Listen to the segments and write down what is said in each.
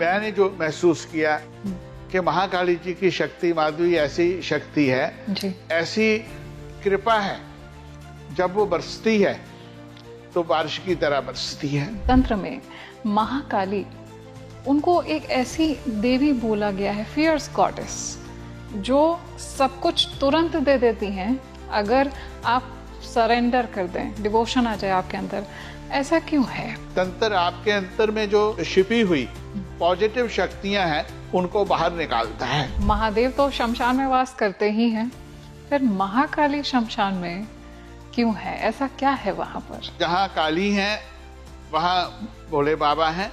मैंने जो महसूस किया कि महाकाली जी की शक्ति माधुरी ऐसी शक्ति है जी। ऐसी कृपा है, जब वो बरसती है तो बारिश की तरह बरसती है। तंत्र में महाकाली, उनको एक ऐसी देवी बोला गया है, फियर्स गॉडेस, जो सब कुछ तुरंत दे देती हैं अगर आप सरेंडर कर दें, डिवोशन आ जाए आपके अंदर। ऐसा क्यों है? तंत्र आपके अंतर में जो छिपी हुई पॉजिटिव शक्तियां हैं उनको बाहर निकालता है। महादेव तो शमशान में वास करते ही हैं, फिर महाकाली शमशान में क्यों है? ऐसा क्या है वहां पर? जहाँ काली हैं वहाँ भोले बाबा हैं,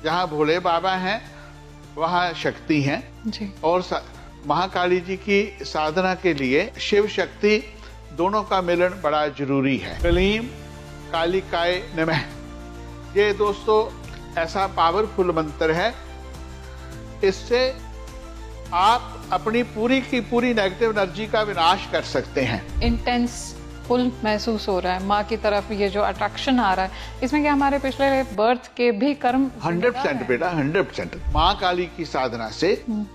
जहाँ भोले बाबा हैं वहाँ शक्ति हैं जी। और महाकाली जी की साधना के लिए शिव शक्ति दोनों का मिलन बड़ा जरूरी है। कलीम कालिकाय नमः, ये दोस्तों ऐसा पावरफुल मंत्र है, इससे आप अपनी पूरी की पूरी नेगेटिव एनर्जी का विनाश कर सकते हैं। इंटेंस फुल महसूस हो रहा है माँ की तरफ, ये जो अट्रैक्शन आ रहा है, इसमें क्या हमारे पिछले बर्थ के भी कर्म? 100% बेटा, 100%। माँ काली की साधना से,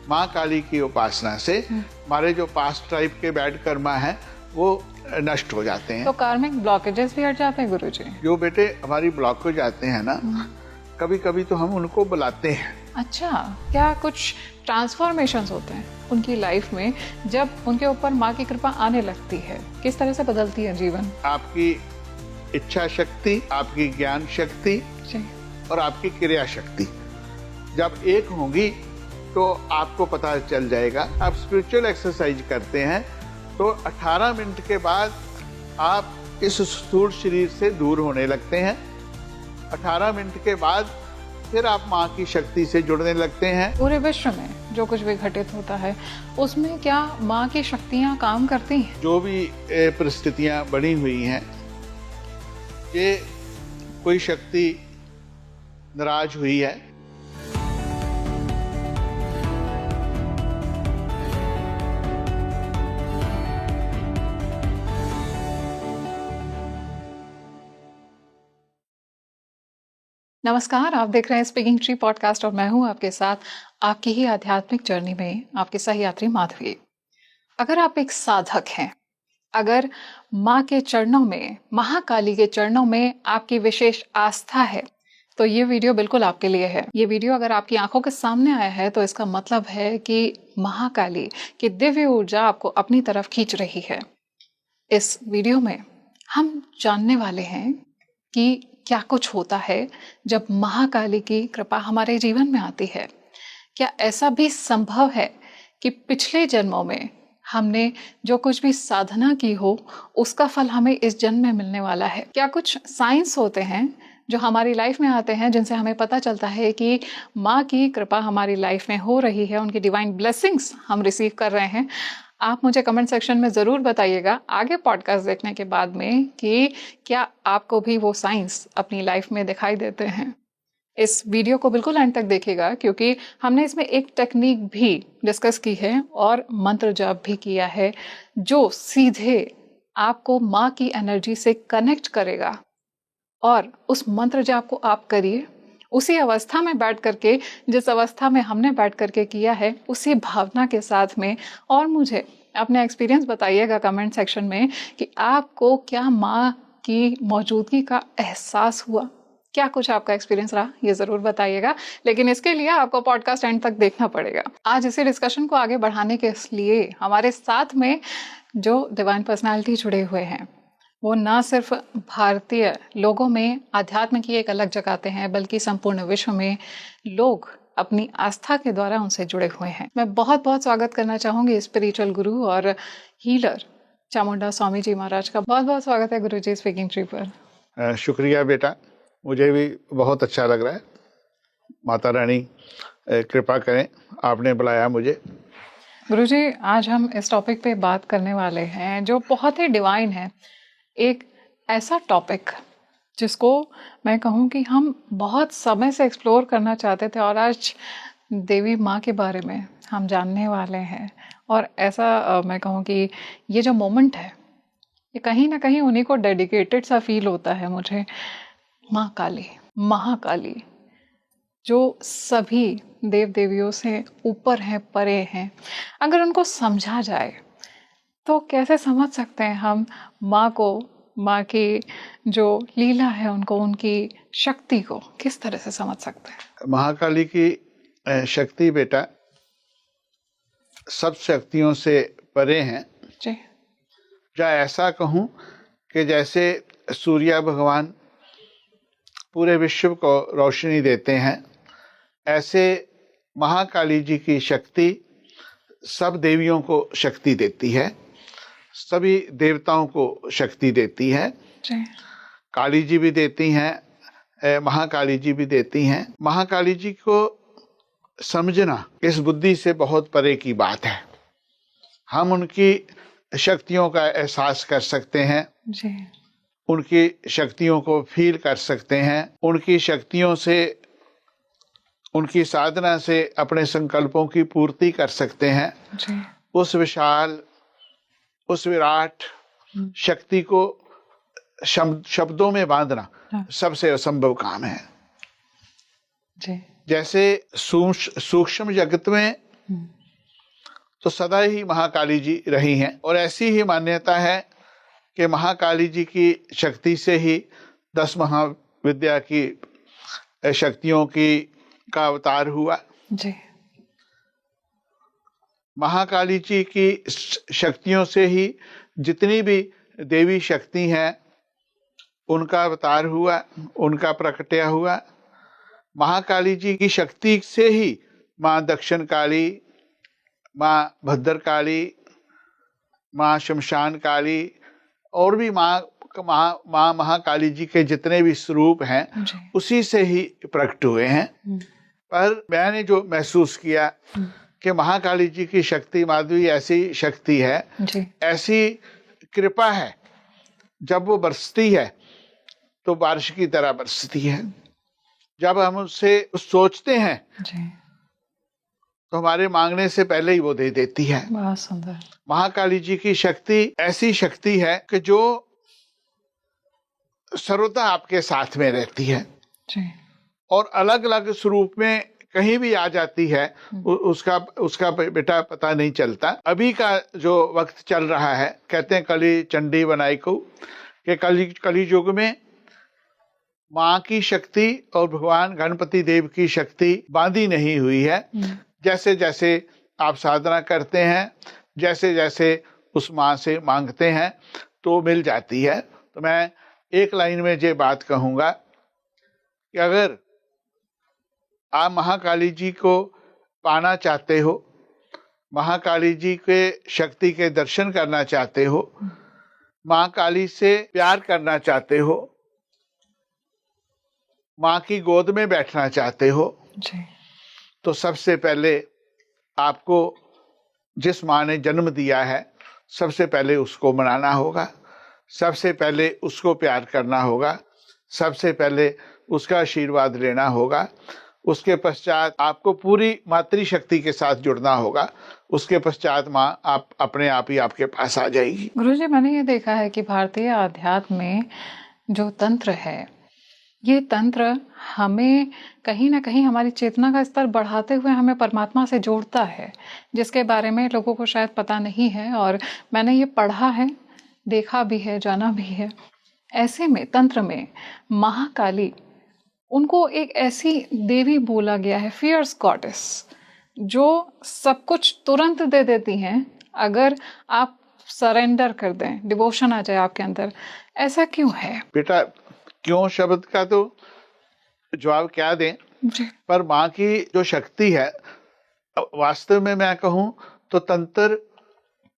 माँ काली की उपासना से हमारे जो पास्ट टाइप के बैड कर्मा है वो नष्ट हो जाते हैं। तो कार्मिक ब्लॉकेजेस भी हट जाते हैं गुरुजी? जो बेटे हमारी ब्लॉक हो जाते हैं ना, कभी कभी तो हम उनको बुलाते हैं। अच्छा, क्या कुछ ट्रांसफॉर्मेशंस होते हैं उनकी लाइफ में जब उनके ऊपर माँ की कृपा आने लगती है? किस तरह से बदलती है जीवन? आपकी इच्छा शक्ति, आपकी ज्ञान शक्ति जी। और आपकी क्रिया शक्ति जब एक होंगी तो आपको पता चल जाएगा। आप स्पिरिचुअल एक्सरसाइज करते हैं तो 18 मिनट के बाद आप इस स्थूल शरीर से दूर होने लगते हैं। 18 मिनट के बाद फिर आप माँ की शक्ति से जुड़ने लगते हैं। पूरे विश्व में जो कुछ भी घटित होता है उसमें क्या माँ की शक्तियाँ काम करती हैं? जो भी परिस्थितियाँ बनी हुई हैं, ये कोई शक्ति नाराज हुई है, नमस्कार, आप देख रहे हैं स्पीकिंग ट्री पॉडकास्ट और मैं हूं आपके साथ आपकी ही आध्यात्मिक जर्नी में आपके सही यात्री माधवी। अगर आप एक साधक हैं, अगर माँ के चरणों में, महाकाली के चरणों में आपकी विशेष आस्था है, तो ये वीडियो बिल्कुल आपके लिए है। ये वीडियो अगर आपकी आंखों के सामने आया है तो इसका मतलब है कि महाकाली की दिव्य ऊर्जा आपको अपनी तरफ खींच रही है। इस वीडियो में हम जानने वाले हैं कि क्या कुछ होता है जब महाकाली की कृपा हमारे जीवन में आती है। क्या ऐसा भी संभव है कि पिछले जन्मों में हमने जो कुछ भी साधना की हो उसका फल हमें इस जन्म में मिलने वाला है? क्या कुछ साइंस होते हैं जो हमारी लाइफ में आते हैं जिनसे हमें पता चलता है कि माँ की कृपा हमारी लाइफ में हो रही है, उनकी डिवाइन ब्लेसिंग्स हम रिसीव कर रहे हैं? आप मुझे कमेंट सेक्शन में ज़रूर बताइएगा आगे पॉडकास्ट देखने के बाद में कि क्या आपको भी वो साइंस अपनी लाइफ में दिखाई देते हैं। इस वीडियो को बिल्कुल एंड तक देखिएगा क्योंकि हमने इसमें एक टेक्निक भी डिस्कस की है और मंत्र जाप भी किया है जो सीधे आपको माँ की एनर्जी से कनेक्ट करेगा। और उस मंत्र जाप को आप करिए उसी अवस्था में बैठ करके, जिस अवस्था में हमने बैठ करके किया है, उसी भावना के साथ में। और मुझे अपने एक्सपीरियंस बताइएगा कमेंट सेक्शन में कि आपको क्या माँ की मौजूदगी का एहसास हुआ, क्या कुछ आपका एक्सपीरियंस रहा, ये ज़रूर बताइएगा। लेकिन इसके लिए आपको पॉडकास्ट एंड तक देखना पड़ेगा। आज इसी डिस्कशन को आगे बढ़ाने के लिए हमारे साथ में जो डिवाइन पर्सनैलिटी जुड़े हुए हैं वो ना सिर्फ भारतीय लोगों में आध्यात्म की एक अलग जगाते हैं बल्कि संपूर्ण विश्व में लोग अपनी आस्था के द्वारा उनसे जुड़े हुए हैं। मैं बहुत बहुत स्वागत करना चाहूँगी स्पिरिचुअल गुरु और हीलर चामुंडा स्वामी जी महाराज का। बहुत बहुत स्वागत है गुरु जी स्पीकिंग ट्री पर। शुक्रिया बेटा, मुझे भी बहुत अच्छा लग रहा है। माता रानी कृपा करें, आपने बुलाया मुझे। गुरुजी, आज हम इस टॉपिक पे बात करने वाले हैं जो बहुत ही डिवाइन है, एक ऐसा टॉपिक जिसको मैं कहूँ कि हम बहुत समय से एक्सप्लोर करना चाहते थे और आज देवी माँ के बारे में हम जानने वाले हैं। और ऐसा मैं कहूँ कि ये जो मोमेंट है ये कहीं ना कहीं उन्हीं को डेडिकेटेड सा फील होता है मुझे। माँ काली, महाकाली, जो सभी देव देवियों से ऊपर हैं, परे हैं, अगर उनको समझा जाए तो कैसे समझ सकते हैं हम माँ को, माँ की जो लीला है उनको, उनकी शक्ति को किस तरह से समझ सकते हैं? महाकाली की शक्ति बेटा सब शक्तियों से परे हैं। जी या ऐसा कहूं कि जैसे सूर्य भगवान पूरे विश्व को रोशनी देते हैं, ऐसे महाकाली जी की शक्ति सब देवियों को शक्ति देती है, सभी देवताओं को शक्ति देती है। जी काली जी भी देती हैं, महाकाली जी भी देती हैं। महाकाली जी को समझना इस बुद्धि से बहुत परे की बात है। हम उनकी शक्तियों का एहसास कर सकते हैं, जी उनकी शक्तियों को फील कर सकते हैं, उनकी शक्तियों से, उनकी साधना से अपने संकल्पों की पूर्ति कर सकते हैं। जी उस विशाल, उस विराट शक्ति को शब्दों में बांधना हाँ। सबसे असंभव काम है। जी जैसे सूक्ष्म जगत में तो सदा ही महाकाली जी रही हैं, और ऐसी ही मान्यता है कि महाकाली जी की शक्ति से ही 10 महाविद्या की शक्तियों का अवतार हुआ। जी महाकाली जी की शक्तियों से ही जितनी भी देवी शक्ति हैं उनका अवतार हुआ, उनका प्रकट्य हुआ। महाकाली जी की शक्ति से ही माँ दक्षिण काली, माँ भद्रकाली, माँ शमशान काली और भी माँ महाकाली जी के जितने भी स्वरूप हैं उसी से ही प्रकट हुए हैं। पर मैंने जो महसूस किया कि महाकाली जी की शक्ति माधवी ऐसी शक्ति है, ऐसी कृपा है, जब वो बरसती है तो बारिश की तरह बरसती है। जब हम उससे सोचते हैं तो हमारे मांगने से पहले ही वो दे देती है। बहुत सुंदर। महाकाली जी की शक्ति ऐसी शक्ति है कि जो सर्वदा आपके साथ में रहती है और अलग अलग स्वरूप में कहीं भी आ जाती है, उसका बेटा पता नहीं चलता। अभी का जो वक्त चल रहा है, कहते हैं कली चंडी बनाई को, कि कली युग में माँ की शक्ति और भगवान गणपति देव की शक्ति बांधी नहीं हुई है। जैसे जैसे आप साधना करते हैं, जैसे जैसे उस माँ से मांगते हैं तो मिल जाती है। तो मैं एक लाइन में ये बात कहूँगा कि अगर आप महाकाली जी को पाना चाहते हो, महाकाली जी के शक्ति के दर्शन करना चाहते हो, माँ काली से प्यार करना चाहते हो, माँ की गोद में बैठना चाहते हो, तो सबसे पहले आपको जिस माँ ने जन्म दिया है, सबसे पहले उसको मनाना होगा, सबसे पहले उसको प्यार करना होगा, सबसे पहले उसका आशीर्वाद लेना होगा। उसके पश्चात आपको पूरी मातृशक्ति के साथ जुड़ना होगा। उसके पश्चात माँ आप अपने आप ही आपके पास आ जाएगी। गुरुजी, मैंने ये देखा है कि भारतीय आध्यात्म में जो तंत्र है, ये तंत्र हमें कहीं ना कहीं हमारी चेतना का स्तर बढ़ाते हुए हमें परमात्मा से जोड़ता है, जिसके बारे में लोगों को शायद पता नहीं है। और मैंने ये पढ़ा है, देखा भी है, जाना भी है। ऐसे में तंत्र में महाकाली, उनको एक ऐसी देवी बोला गया है, फियर्स गॉडेस, जो सब कुछ तुरंत दे देती हैं अगर आप सरेंडर कर दें, डिवोशन आ जाए आपके अंदर। ऐसा क्यों है बेटा? क्यों शब्द का तो जवाब क्या दें, पर माँ की जो शक्ति है, वास्तव में मैं कहूँ तो तंत्र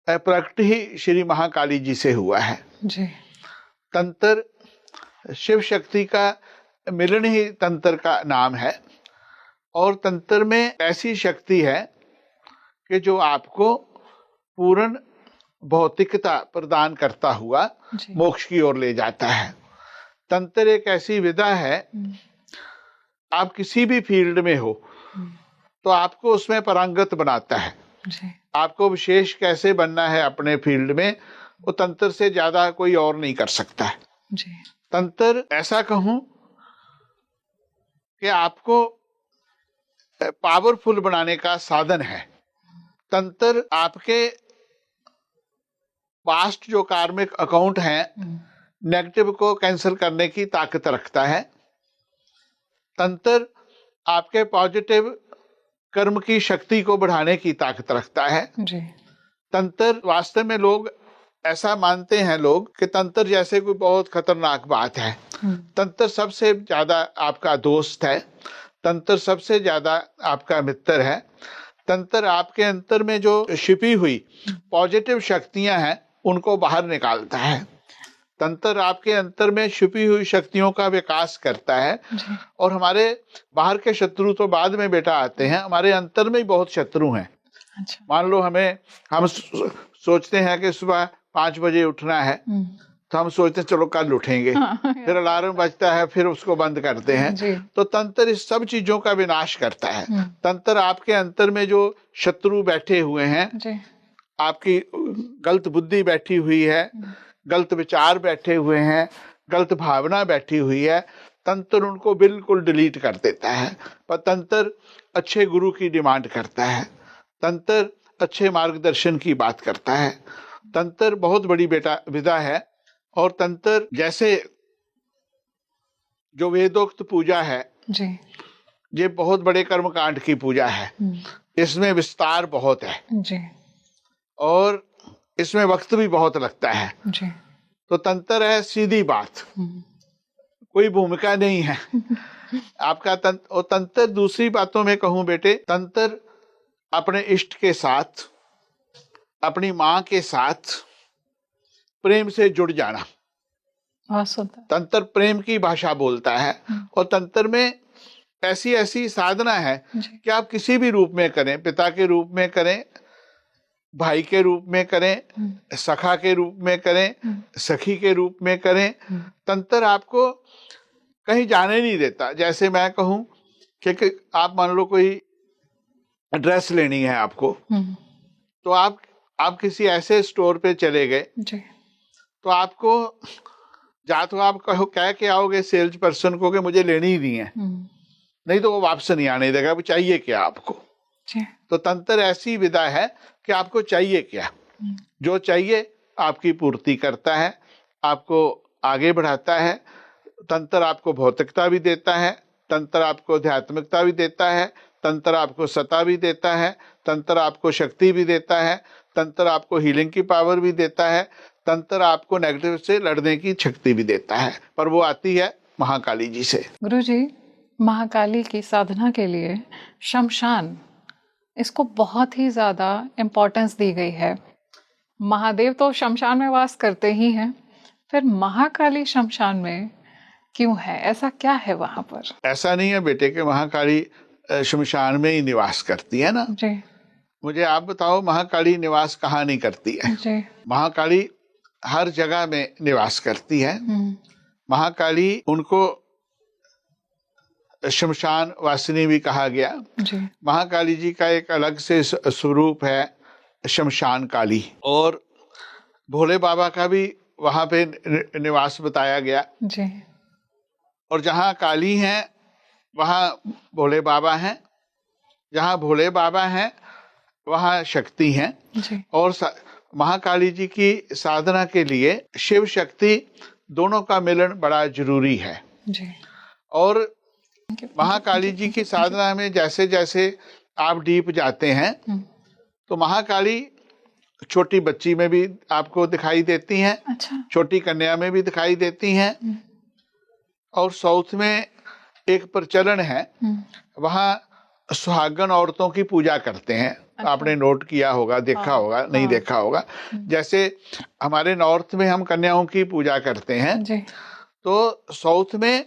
प्रकट ही श्री महाकाली जी से हुआ है। तंत्र शिव शक्ति का मिलन ही तंत्र का नाम है। और तंत्र में ऐसी शक्ति है कि जो आपको पूर्ण भौतिकता प्रदान करता हुआ मोक्ष की ओर ले जाता है। तंत्र एक ऐसी विधा है, आप किसी भी फील्ड में हो तो आपको उसमें पारंगत बनाता है। आपको विशेष कैसे बनना है अपने फील्ड में, वो तंत्र से ज्यादा कोई और नहीं कर सकता है। तंत्र ऐसा कहूं कि आपको पावरफुल बनाने का साधन है। तंत्र आपके पास्ट जो कार्मिक अकाउंट हैं, नेगेटिव को कैंसिल करने की ताकत रखता है। तंत्र आपके पॉजिटिव कर्म की शक्ति को बढ़ाने की ताकत रखता है जी। तंत्र वास्तव में लोग ऐसा मानते हैं लोग कि तंत्र जैसे कोई बहुत खतरनाक बात है। तंत्र सबसे ज्यादा आपका दोस्त है, तंत्र सबसे ज्यादा आपका मित्र है। तंत्र आपके अंतर में जो छिपी हुई पॉजिटिव शक्तियां हैं उनको बाहर निकालता है। तंत्र आपके अंतर में छिपी हुई शक्तियों का विकास करता है। और हमारे बाहर के शत्रु तो बाद में बेटा आते हैं, हमारे अंतर में ही बहुत शत्रु हैं। अच्छा। मान लो हम सोचते हैं कि सुबह 5 बजे उठना है, तो हम सोचते हैं चलो कल उठेंगे। फिर अलार्म बजता है, फिर उसको बंद करते हैं। तो तंत्र इस सब चीजों का विनाश करता है। तंत्र आपके अंतर में जो शत्रु बैठे हुए हैं, आपकी गलत बुद्धि बैठी हुई है, गलत विचार बैठे हुए हैं, गलत भावना बैठी हुई है, तंत्र उनको बिल्कुल डिलीट कर देता है। पर तंत्र अच्छे गुरु की डिमांड करता है, तंत्र अच्छे मार्गदर्शन की बात करता है। तंत्र बहुत बड़ी बेटा विधा है। और तंत्र जैसे जो वेदोक्त पूजा है जी, ये बहुत बड़े कर्मकांड की पूजा है। इसमें विस्तार बहुत है जी, और इसमें वक्त भी बहुत लगता है जी। तो तंत्र है सीधी बात, कोई भूमिका नहीं है आपका तंत्र। और तंत्र दूसरी बातों में कहूं बेटे, तंत्र अपने इष्ट के साथ, अपनी मां के साथ प्रेम से जुड़ जाना। तंत्र प्रेम की भाषा बोलता है। और तंत्र में ऐसी ऐसी साधना है कि आप किसी भी रूप में करें, पिता के रूप में करें, भाई के रूप में करें, सखा के रूप में करें, सखी के रूप में करें, तंत्र आपको कहीं जाने नहीं देता। जैसे मैं कहूं कि आप मान लो कोई ड्रेस लेनी है आपको, तो आप किसी ऐसे स्टोर पे चले गए, तो आपको या तो आप कह के आओगे सेल्स पर्सन को कि मुझे लेनी ही नहीं है, नहीं तो वो वापस नहीं आने देगा, वो चाहिए क्या आपको। तो तंत्र ऐसी विधा है कि आपको चाहिए क्या, जो चाहिए आपकी पूर्ति करता है, आपको आगे बढ़ाता है। तंत्र आपको भौतिकता भी देता है, तंत्र आपको आध्यात्मिकता भी देता है, तंत्र आपको सत्ता भी देता है, तंत्र आपको शक्ति भी देता है, तंत्र आपको हीलिंग की पावर भी देता है, तंत्र आपको नेगेटिव से लड़ने की शक्ति भी देता है। पर वो आती है महाकाली जी से। गुरुजी, महाकाली की साधना के लिए शमशान, इसको बहुत ही ज्यादा इम्पोर्टेंस दी गई है। महादेव तो शमशान में वास करते ही हैं, फिर महाकाली शमशान में क्यों है? ऐसा क्या है वहां पर? ऐसा नहीं है बेटे कि महाकाली शमशान में ही निवास करती है ना जी। मुझे आप बताओ महाकाली निवास कहाँ नहीं करती है जी। महाकाली हर जगह में निवास करती है। महाकाली उनको शमशान वासिनी भी कहा गया जी। महाकाली जी का एक अलग से स्वरूप है शमशान काली, और भोले बाबा का भी वहां पे निवास बताया गया जी। और जहाँ काली हैं वहाँ भोले बाबा हैं, जहाँ भोले बाबा हैं वहाँ शक्ति हैं जी। और महाकाली जी की साधना के लिए शिव शक्ति दोनों का मिलन बड़ा जरूरी है जी। और महाकाली जी की साधना में जैसे जैसे आप डीप जाते हैं तो महाकाली छोटी बच्ची में भी आपको दिखाई देती हैं। अच्छा। छोटी कन्या में भी दिखाई देती हैं। और साउथ में एक प्रचलन है, वहाँ सुहागन औरतों की पूजा करते हैं। अच्छा। आपने नोट किया होगा, देखा होगा, नहीं देखा होगा। जैसे हमारे नॉर्थ में हम कन्याओं की पूजा करते हैं जी। तो साउथ में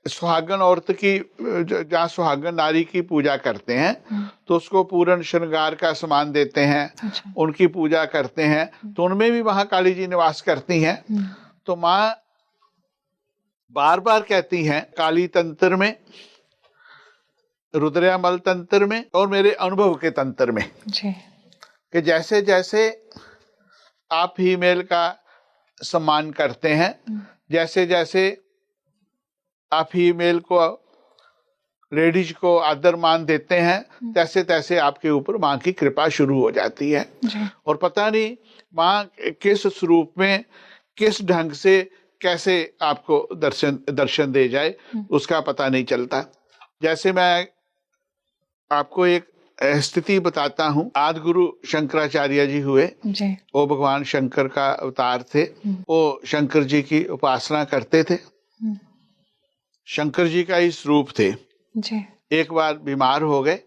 सुहागन औरत की, जहाँ सुहागन नारी की पूजा करते हैं तो उसको पूर्ण श्रृंगार का सामान देते हैं। अच्छा। उनकी पूजा करते हैं, तो उनमें भी वहाँ काली जी निवास करती हैं। तो माँ बार बार कहती हैं काली तंत्र में, रुद्रयामल तंत्र में और मेरे अनुभव के तंत्र में जी। कि जैसे जैसे आप फीमेल का सम्मान करते हैं, जैसे जैसे आप फीमेल को लेडीज को आदर मान देते हैं, तैसे तैसे आपके ऊपर माँ की कृपा शुरू हो जाती है। और पता नहीं माँ किस स्वरूप में, किस ढंग से, कैसे आपको दर्शन दे जाए, उसका पता नहीं चलता। जैसे मैं आपको एक स्थिति बताता हूँ। आदि गुरु शंकराचार्य जी हुए जी। वो भगवान शंकर का अवतार थे। वो शंकर जी की उपासना करते थे, शंकर जी का ही स्वरूप थे। जी। एक बार बीमार हो गए,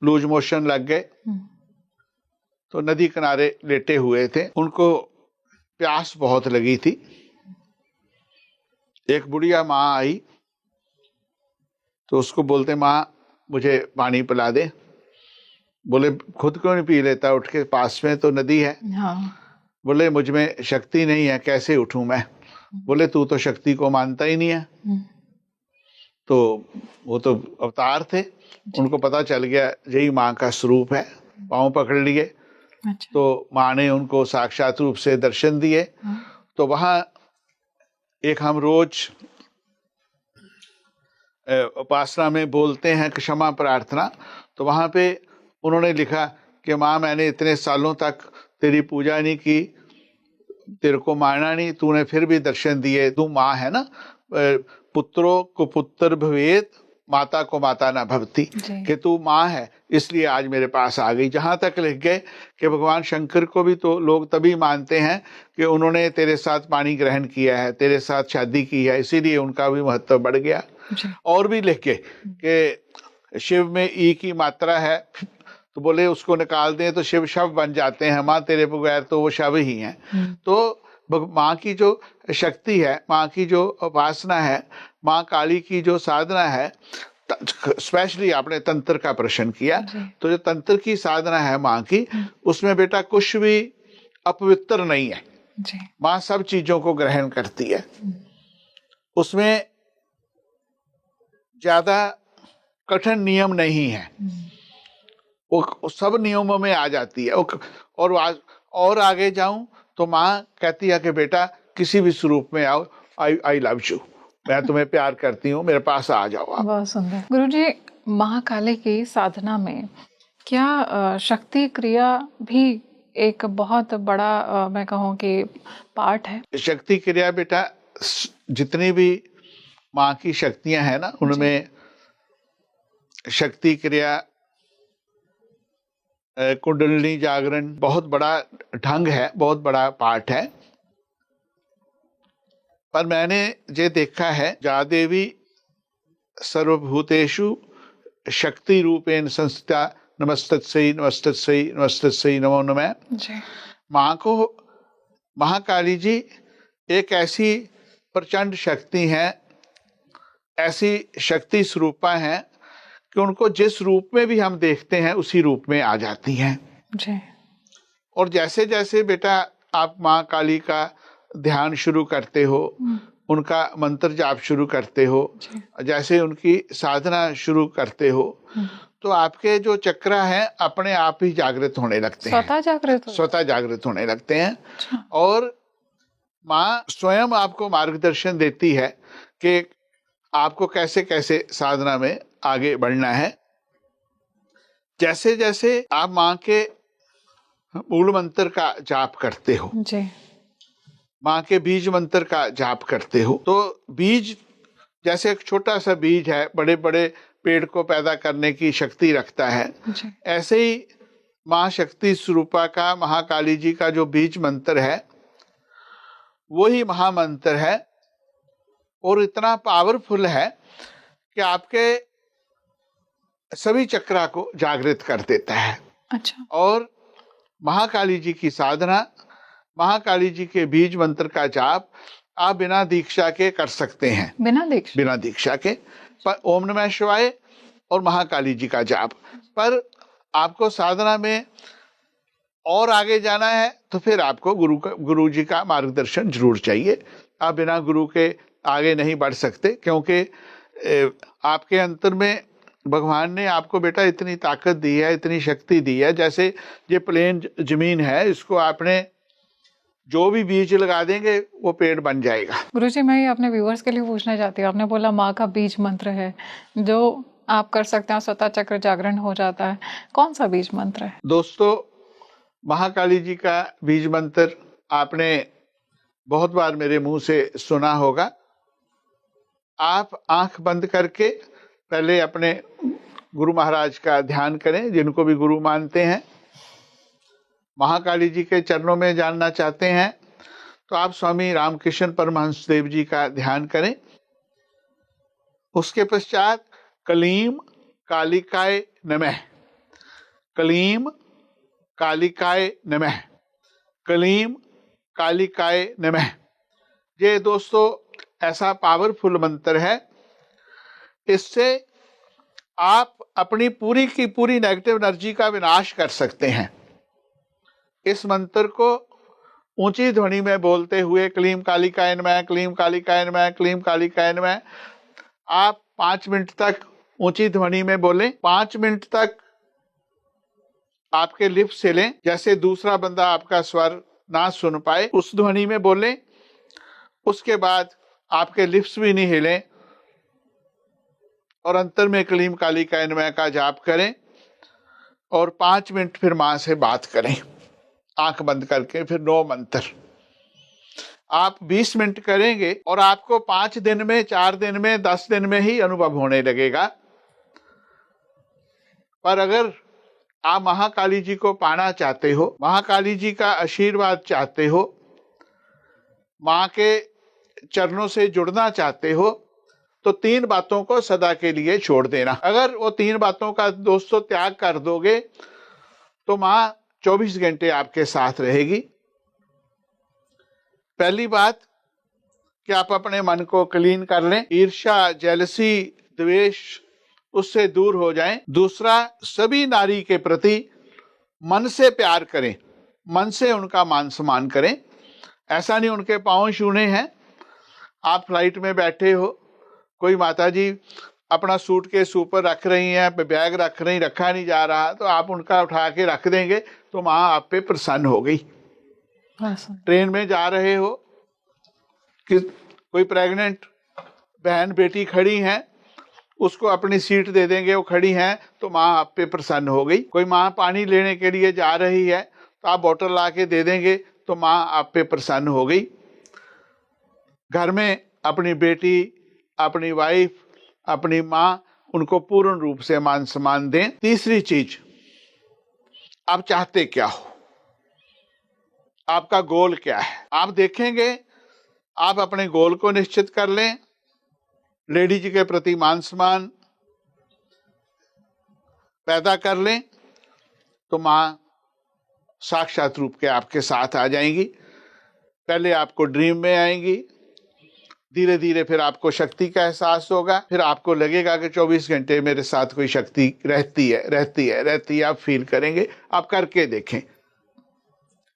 लूज मोशन लग गए, तो नदी किनारे लेटे हुए थे। उनको प्यास बहुत लगी थी। एक बुढ़िया माँ आई तो उसको बोलते, माँ मुझे पानी पिला दे। बोले खुद क्यों नहीं पी लेता, उठ के, पास में तो नदी है। हाँ। बोले मुझ में शक्ति नहीं है, कैसे उठूं मैं। बोले तू तो शक्ति को मानता ही नहीं है। तो वो तो अवतार थे, उनको पता चल गया यही माँ का स्वरूप है। पाँव पकड़ लिए। अच्छा। तो माँ ने उनको साक्षात रूप से दर्शन दिए। तो वहां एक हम रोज उपासना में बोलते हैं क्षमा प्रार्थना, तो वहां पे उन्होंने लिखा कि माँ मैंने इतने सालों तक तेरी पूजा नहीं की, तेरे को माना नहीं, तूने फिर भी दर्शन दिए। तू माँ है ना, पुत्रों को पुत्र भवेत, माता को माता ना भवती, कि तू माँ है इसलिए आज मेरे पास आ गई। जहां तक लिख गए कि भगवान शंकर को भी तो लोग तभी मानते हैं कि उन्होंने तेरे साथ पानी ग्रहण किया है, तेरे साथ शादी की है, इसीलिए उनका भी महत्व बढ़ गया। और भी लिख के कि शिव में ई की मात्रा है, तो बोले उसको निकाल दें तो शिव शव बन जाते हैं, माँ तेरे बगैर तो वो शव ही हैं। तो माँ की जो शक्ति है, माँ की जो उपासना है, माँ काली की जो साधना है, स्पेशली आपने तंत्र का प्रश्न किया, तो जो तंत्र की साधना है माँ की, उसमें बेटा कुछ भी अपवित्र नहीं है। माँ सब चीजों को ग्रहण करती है। उसमें ज्यादा कठिन नियम नहीं है, वो सब नियमों में आ जाती है। और आगे जाऊं तो माँ कहती है कि बेटा किसी भी स्वरूप में आओ, आई लव यू, मैं तुम्हें प्यार करती हूँ, मेरे पास आ जाओ आप। बहुत सुंदर। गुरुजी, महाकाली की साधना में क्या शक्ति क्रिया भी एक बहुत बड़ा मैं कहूँ कि पार्ट है? शक्ति क्रिया बेटा, जितनी भी माँ की शक्तियां हैं ना, उनमें शक्ति क्रिया, कुंडलिनी जागरण बहुत बड़ा ढंग है, बहुत बड़ा पार्ट है। पर मैंने ये देखा है, जा देवी सर्वभूतेषु शक्ति रूपेण संस्थिता, नमस्तस्यै नमस्तस्यै नमस्तस्यै नमो नमः। माँ को, महाकाली जी एक ऐसी प्रचंड शक्ति है, ऐसी शक्ति स्वरूपा है कि उनको जिस रूप में भी हम देखते हैं उसी रूप में आ जाती हैं। और जैसे जैसे बेटा आप माँ काली का ध्यान शुरू करते हो, उनका मंत्र जाप शुरू करते हो, जैसे उनकी साधना शुरू करते हो, तो आपके जो चक्र हैं अपने आप ही जागृत होने लगते हैं, स्वतः जागृत होने लगते हैं। और माँ स्वयं आपको मार्गदर्शन देती है कि आपको कैसे कैसे साधना में आगे बढ़ना है। जैसे जैसे आप माँ के मूल मंत्र का जाप करते हो, माँ के बीज मंत्र का जाप करते हो, तो बीज जैसे एक छोटा सा बीज है, बड़े बड़े पेड़ को पैदा करने की शक्ति रखता है, ऐसे ही माँ शक्ति स्वरूपा का, महाकाली जी का जो बीज मंत्र है वही महामंत्र है, और इतना पावरफुल है कि आपके सभी चक्रा को जागृत कर देता है। अच्छा। और महाकाली जी की साधना, महाकाली जी के बीज मंत्र का जाप आप बिना दीक्षा के कर सकते हैं। बिना दीक्षा के, पर ओम नमः शिवाय और महाकाली जी का जाप। पर आपको साधना में और आगे जाना है तो फिर आपको गुरु जी का मार्गदर्शन जरूर चाहिए। आप बिना गुरु के आगे नहीं बढ़ सकते, क्योंकि आपके अंतर में भगवान ने आपको बेटा इतनी ताकत दी है, इतनी शक्ति दी है। जैसे ये प्लेन जमीन है, इसको आपने जो भी बीज लगा देंगे वो पेड़ बन जाएगा। गुरुजी, मैं ये अपने व्यूअर्स के लिए पूछना चाहती हूँ, आपने बोला माँ का बीज मंत्र है जो आप कर सकते हैं, स्वतः चक्र जागरण हो जाता है, कौन सा बीज मंत्र है? दोस्तों, महाकाली जी का बीज मंत्र आपने बहुत बार मेरे मुंह से सुना होगा। आप आंख बंद करके पहले अपने गुरु महाराज का ध्यान करें, जिनको भी गुरु मानते हैं। महाकाली जी के चरणों में जानना चाहते हैं तो आप स्वामी रामकृष्ण परमहंस देव जी का ध्यान करें। उसके पश्चात कलीम कालिकाय नमः, कलीम कालिकाय नमः, कलीम कालिकाय नमः। ये दोस्तों ऐसा पावरफुल मंत्र है, इससे आप अपनी पूरी की पूरी नेगेटिव एनर्जी का विनाश कर सकते हैं। इस मंत्र को ऊंची ध्वनि में बोलते हुए क्लीम कालिकाय नमः, क्लीम कालिकाय नमः, क्लीम कालिकाय नमः, आप 5 मिनट तक ऊंची ध्वनि में बोलें। 5 मिनट तक आपके लिप्स हिलें, जैसे दूसरा बंदा आपका स्वर ना सुन पाए, उस ध्वनि में बोलें। उसके बाद आपके लिप्स भी नहीं हिलें और अंतर में क्लीम कालिकाय नमः का जाप करें और 5 मिनट फिर मां से बात करें आंख बंद करके। फिर 9 मंत्र आप 20 मिनट करेंगे और आपको 5 दिन में, 4 दिन में, 10 दिन में ही अनुभव होने लगेगा। पर अगर आप महाकाली जी को पाना चाहते हो, महाकाली जी का आशीर्वाद चाहते हो, मां के चरणों से जुड़ना चाहते हो, तो 3 बातों को सदा के लिए छोड़ देना। अगर वो 3 बातों का दोस्तों त्याग कर दोगे तो मां 24 घंटे आपके साथ रहेगी। पहली बात कि आप अपने मन को क्लीन कर लें, ईर्ष्या, जेलसी, द्वेष उससे दूर हो जाएं। दूसरा, सभी नारी के प्रति मन से प्यार करें, मन से उनका मान सम्मान करें। ऐसा नहीं उनके पांव छूने हैं। आप फ्लाइट में बैठे हो, कोई माताजी अपना सूटकेस ऊपर रख रही हैं, बैग रख रही, रखा नहीं जा रहा, तो आप उनका उठा के रख देंगे तो माँ आप पे प्रसन्न हो गई। ट्रेन में जा रहे हो कि कोई प्रेग्नेंट बहन बेटी खड़ी हैं, उसको अपनी सीट दे देंगे, वो खड़ी हैं तो माँ आप पे प्रसन्न हो गई। कोई माँ पानी लेने के लिए जा रही है तो आप बोतल ला के दे देंगे तो माँ आप पे प्रसन्न हो गई। घर में अपनी बेटी, अपनी वाइफ, अपनी माँ, उनको पूर्ण रूप से मान सम्मान दें। तीसरी चीज, आप चाहते क्या हो, आपका गोल क्या है, आप देखेंगे। आप अपने गोल को निश्चित कर लें, लेडी जी के प्रति मान सम्मान पैदा कर लें, तो मां साक्षात रूप के आपके साथ आ जाएंगी। पहले आपको ड्रीम में आएंगी, धीरे धीरे फिर आपको शक्ति का एहसास होगा, फिर आपको लगेगा कि 24 घंटे मेरे साथ कोई शक्ति रहती है। आप फील करेंगे। आप करके देखें।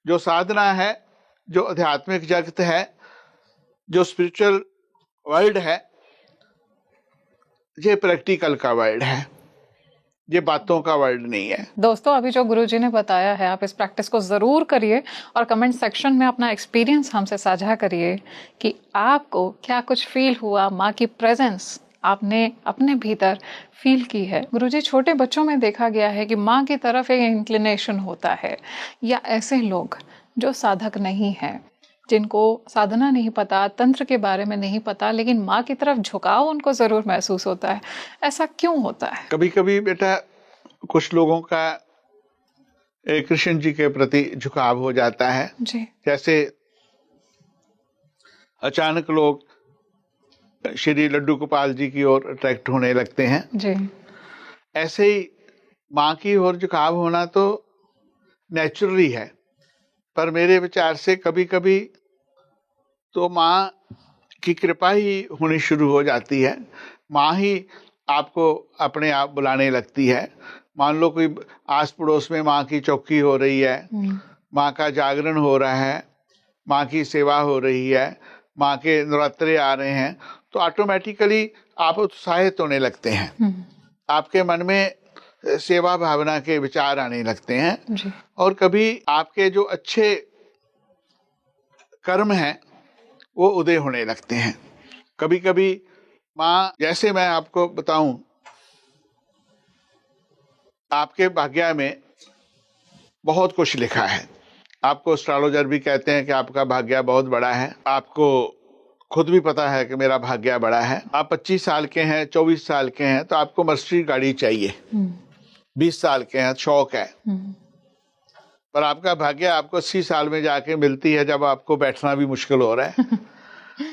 जो साधना है, जो आध्यात्मिक जगत है, जो स्पिरिचुअल वर्ल्ड है, ये प्रैक्टिकल का वर्ल्ड है, ये बातों का वर्ल्ड नहीं है। दोस्तों, अभी जो गुरुजी ने बताया है, आप इस प्रैक्टिस को जरूर करिए और कमेंट सेक्शन में अपना एक्सपीरियंस हमसे साझा करिए कि आपको क्या कुछ फील हुआ, माँ की प्रेजेंस आपने अपने भीतर फील की है। गुरुजी, छोटे बच्चों में देखा गया है कि माँ की तरफ एक इंक्लिनेशन होता है, या ऐसे लोग जो साधक नहीं हैं, जिनको साधना नहीं पता, तंत्र के बारे में नहीं पता, लेकिन माँ की तरफ झुकाव उनको जरूर महसूस होता है। ऐसा क्यों होता है? कभी कभी बेटा कुछ लोगों का कृष्ण जी के प्रति झुकाव हो जाता है जी। जैसे अचानक लोग श्री लड्डू गोपाल जी की ओर अट्रैक्ट होने लगते हैं जी। ऐसे ही माँ की ओर झुकाव होना तो नेचुरली है, पर मेरे विचार से कभी कभी तो माँ की कृपा ही होनी शुरू हो जाती है। माँ ही आपको अपने आप बुलाने लगती है। मान लो कोई आस पड़ोस में माँ की चौकी हो रही है, माँ का जागरण हो रहा है, माँ की सेवा हो रही है, माँ के नवरात्रे आ रहे हैं, तो ऑटोमेटिकली आप उत्साहित होने लगते हैं। आपके मन में सेवा भावना के विचार आने लगते हैं। जी। और कभी आपके जो अच्छे कर्म हैं वो उदय होने लगते हैं। कभी कभी माँ, जैसे मैं आपको बताऊं, आपके भाग्य में बहुत कुछ लिखा है। आपको एस्ट्रोलॉजर भी कहते हैं कि आपका भाग्य बहुत बड़ा है। आपको खुद भी पता है कि मेरा भाग्य बड़ा है। आप 25 साल के हैं, 24 साल के हैं तो आपको मर्सिडीज गाड़ी चाहिए। 20 साल के हैं, शौक है। पर आपका भाग्य आपको 80 साल में जाके मिलती है, जब आपको बैठना भी मुश्किल हो रहा है।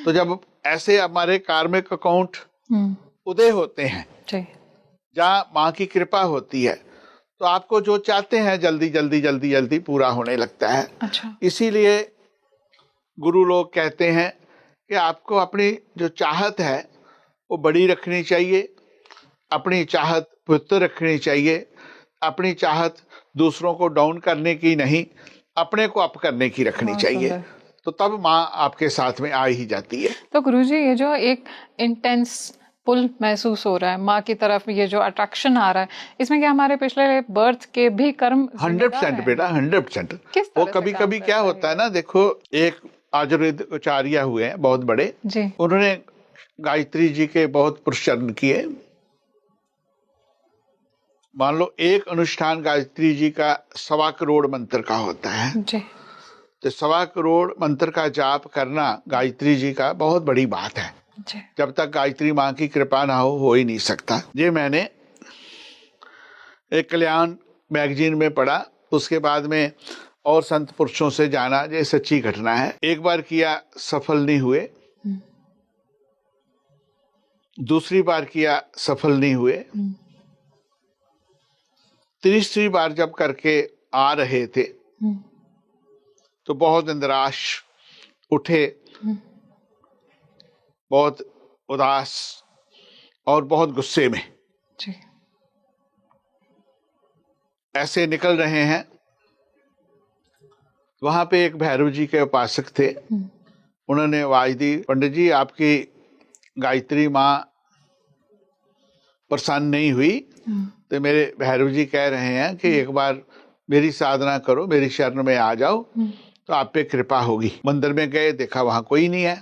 तो जब ऐसे हमारे कार्मिक अकाउंट उदय होते हैं, जहाँ माँ की कृपा होती है, तो आपको जो चाहते हैं जल्दी जल्दी जल्दी जल्दी पूरा होने लगता है। अच्छा। इसीलिए गुरु लोग कहते हैं कि आपको अपनी जो चाहत है वो बड़ी रखनी चाहिए, अपनी चाहत पवित्र रखनी चाहिए, अपनी चाहत दूसरों को डाउन करने की नहीं, अपने को अप करने की रखनी चाहिए। तो तब माँ आपके साथ में आ ही जाती है। तो गुरुजी, ये जो एक इंटेंस पुल महसूस हो रहा है माँ की तरफ, ये जो अट्रैक्शन आ रहा है, इसमें क्या हमारे पिछले बर्थ के भी कर्म 100% बेटा, 100%। वो कभी कभी क्या होता है ना, देखो, एक आयुर्वेद आचार्य हुए हैं बहुत बड़े जी, उन्होंने गायत्री जी के बहुत प्रचरण किए। मान लो एक अनुष्ठान गायत्री जी का 1.25 करोड़ मंत्र का होता है जी, तो 1.25 करोड़ मंत्र का जाप करना गायत्री जी का बहुत बड़ी बात है। जी। जब तक गायत्री माँ की कृपा ना हो ही नहीं सकता। ये मैंने एक कल्याण मैगजीन में पढ़ा, उसके बाद में और संत पुरुषों से जाना, ये सच्ची घटना है। एक बार किया, सफल नहीं हुए। दूसरी बार किया, सफल नहीं हुए। तीसरी बार जब करके आ रहे थे तो बहुत निराश उठे, बहुत उदास और बहुत गुस्से में जी। ऐसे निकल रहे हैं। वहां पे एक भैरव जी के उपासक थे, उन्होंने आवाज दी, पंडित जी आपकी गायत्री माँ प्रसन्न नहीं हुई, तो मेरे भैरव जी कह रहे हैं कि एक बार मेरी साधना करो, मेरी शरण में आ जाओ तो आप पे कृपा होगी। मंदिर में गए, देखा वहां कोई नहीं है।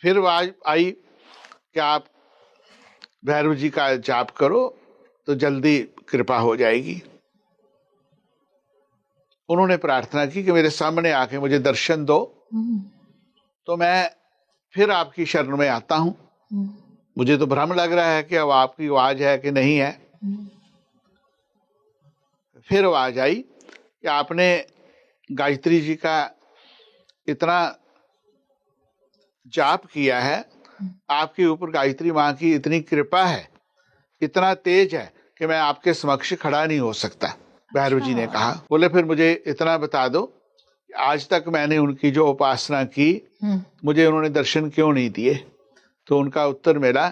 फिर आवाज आई कि आप भैरव जी का जाप करो तो जल्दी कृपा हो जाएगी। उन्होंने प्रार्थना की कि मेरे सामने आके मुझे दर्शन दो, तो मैं फिर आपकी शरण में आता हूं। मुझे तो भ्रम लग रहा है कि अब आपकी आवाज है कि नहीं है। फिर आवाज आई कि आपने गायत्री जी का इतना जाप किया है, आपके ऊपर गायत्री माँ की इतनी कृपा है, इतना तेज है कि मैं आपके समक्ष खड़ा नहीं हो सकता। भैरव जी ने कहा, बोले फिर मुझे इतना बता दो, आज तक मैंने उनकी जो उपासना की, मुझे उन्होंने दर्शन क्यों नहीं दिए? तो उनका उत्तर मिला,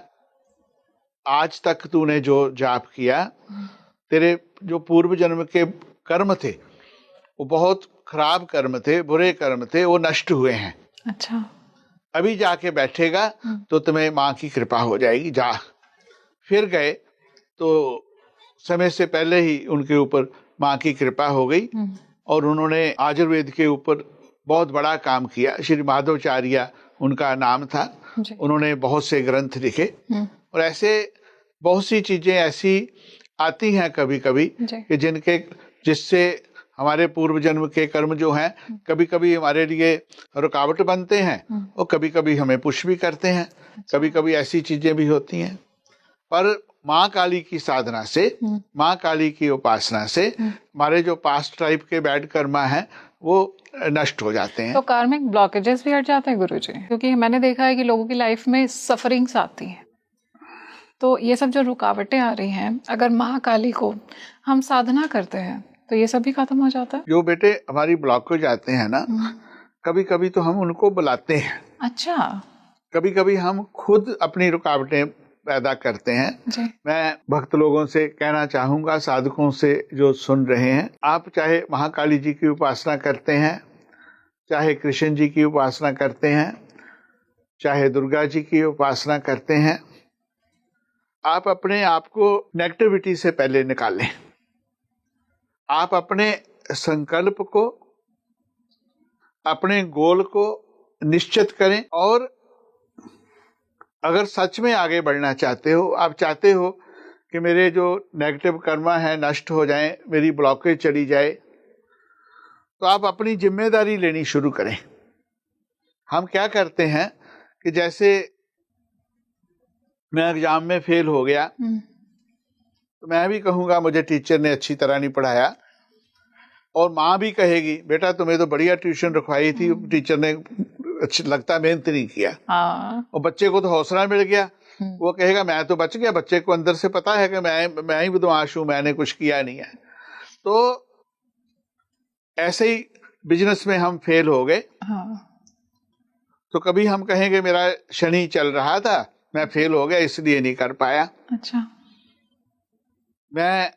आज तक तूने जो जाप किया, तेरे जो पूर्व जन्म के कर्म थे वो बहुत खराब कर्म थे, बुरे कर्म थे, वो नष्ट हुए हैं। अच्छा। अभी जाके बैठेगा तो तुम्हें माँ की कृपा हो जाएगी, जा। फिर गए तो समय से पहले ही उनके ऊपर माँ की कृपा हो गई और उन्होंने आयुर्वेद के ऊपर बहुत बड़ा काम किया। श्री माधवाचार्य उनका नाम था। उन्होंने बहुत से ग्रंथ लिखे और ऐसे बहुत सी चीजें ऐसी आती हैं कभी कभी कि जिससे हमारे पूर्व जन्म के कर्म जो हैं कभी कभी हमारे लिए रुकावट बनते हैं और कभी कभी हमें पुश भी करते हैं। कभी कभी ऐसी चीजें भी होती हैं, पर माँ काली की साधना से, माँ काली की उपासना से हमारे जो पास्ट टाइप के बैड कर्मा हैं वो नष्ट हो जाते हैं। तो कार्मिक ब्लॉकेजेस भी हट जाते हैं गुरुजी? क्योंकि मैंने देखा है कि लोगों की लाइफ में सफरिंग्स आती हैं, तो ये सब जो रुकावटें आ रही हैं, अगर महाकाली को हम साधना करते हैं तो ये सब भी खत्म हो जाता है। जो बेटे हमारी ब्लॉकेज आते हैं ना, कभी कभी तो हम उनको बुलाते हैं। अच्छा। कभी कभी हम खुद अपनी रुकावटें पैदा करते हैं जी। मैं भक्त लोगों से कहना चाहूंगा, साधकों से जो सुन रहे हैं, आप चाहे महाकाली जी की उपासना करते हैं, चाहे कृष्ण जी की उपासना करते हैं, चाहे दुर्गा जी की उपासना करते हैं, आप अपने आप को नेगेटिविटी से पहले निकालें। आप अपने संकल्प को अपने गोल को निश्चित करें, और अगर सच में आगे बढ़ना चाहते हो, आप चाहते हो कि मेरे जो नेगेटिव कर्मा है नष्ट हो जाएं, मेरी ब्लॉकेज चली जाए, तो आप अपनी जिम्मेदारी लेनी शुरू करें। हम क्या करते हैं कि जैसे मैं एग्जाम में फेल हो गया, तो मैं भी कहूंगा मुझे टीचर ने अच्छी तरह नहीं पढ़ाया, और माँ भी कहेगी बेटा तुम्हें तो बढ़िया ट्यूशन रखवाई थी, टीचर ने अच्छा लगता मेहनत नहीं किया। और बच्चे को तो हौसला मिल गया, वो कहेगा मैं तो बच गया, बच्चे को अंदर से पता है कि मैं ही बदमाश हूं, मैंने कुछ किया नहीं है। तो ऐसे ही बिजनेस में हम फेल हो गए, तो कभी हम कहेंगे मेरा शनि चल रहा था, मैं फेल हो गया इसलिए नहीं कर पाया। अच्छा, मैं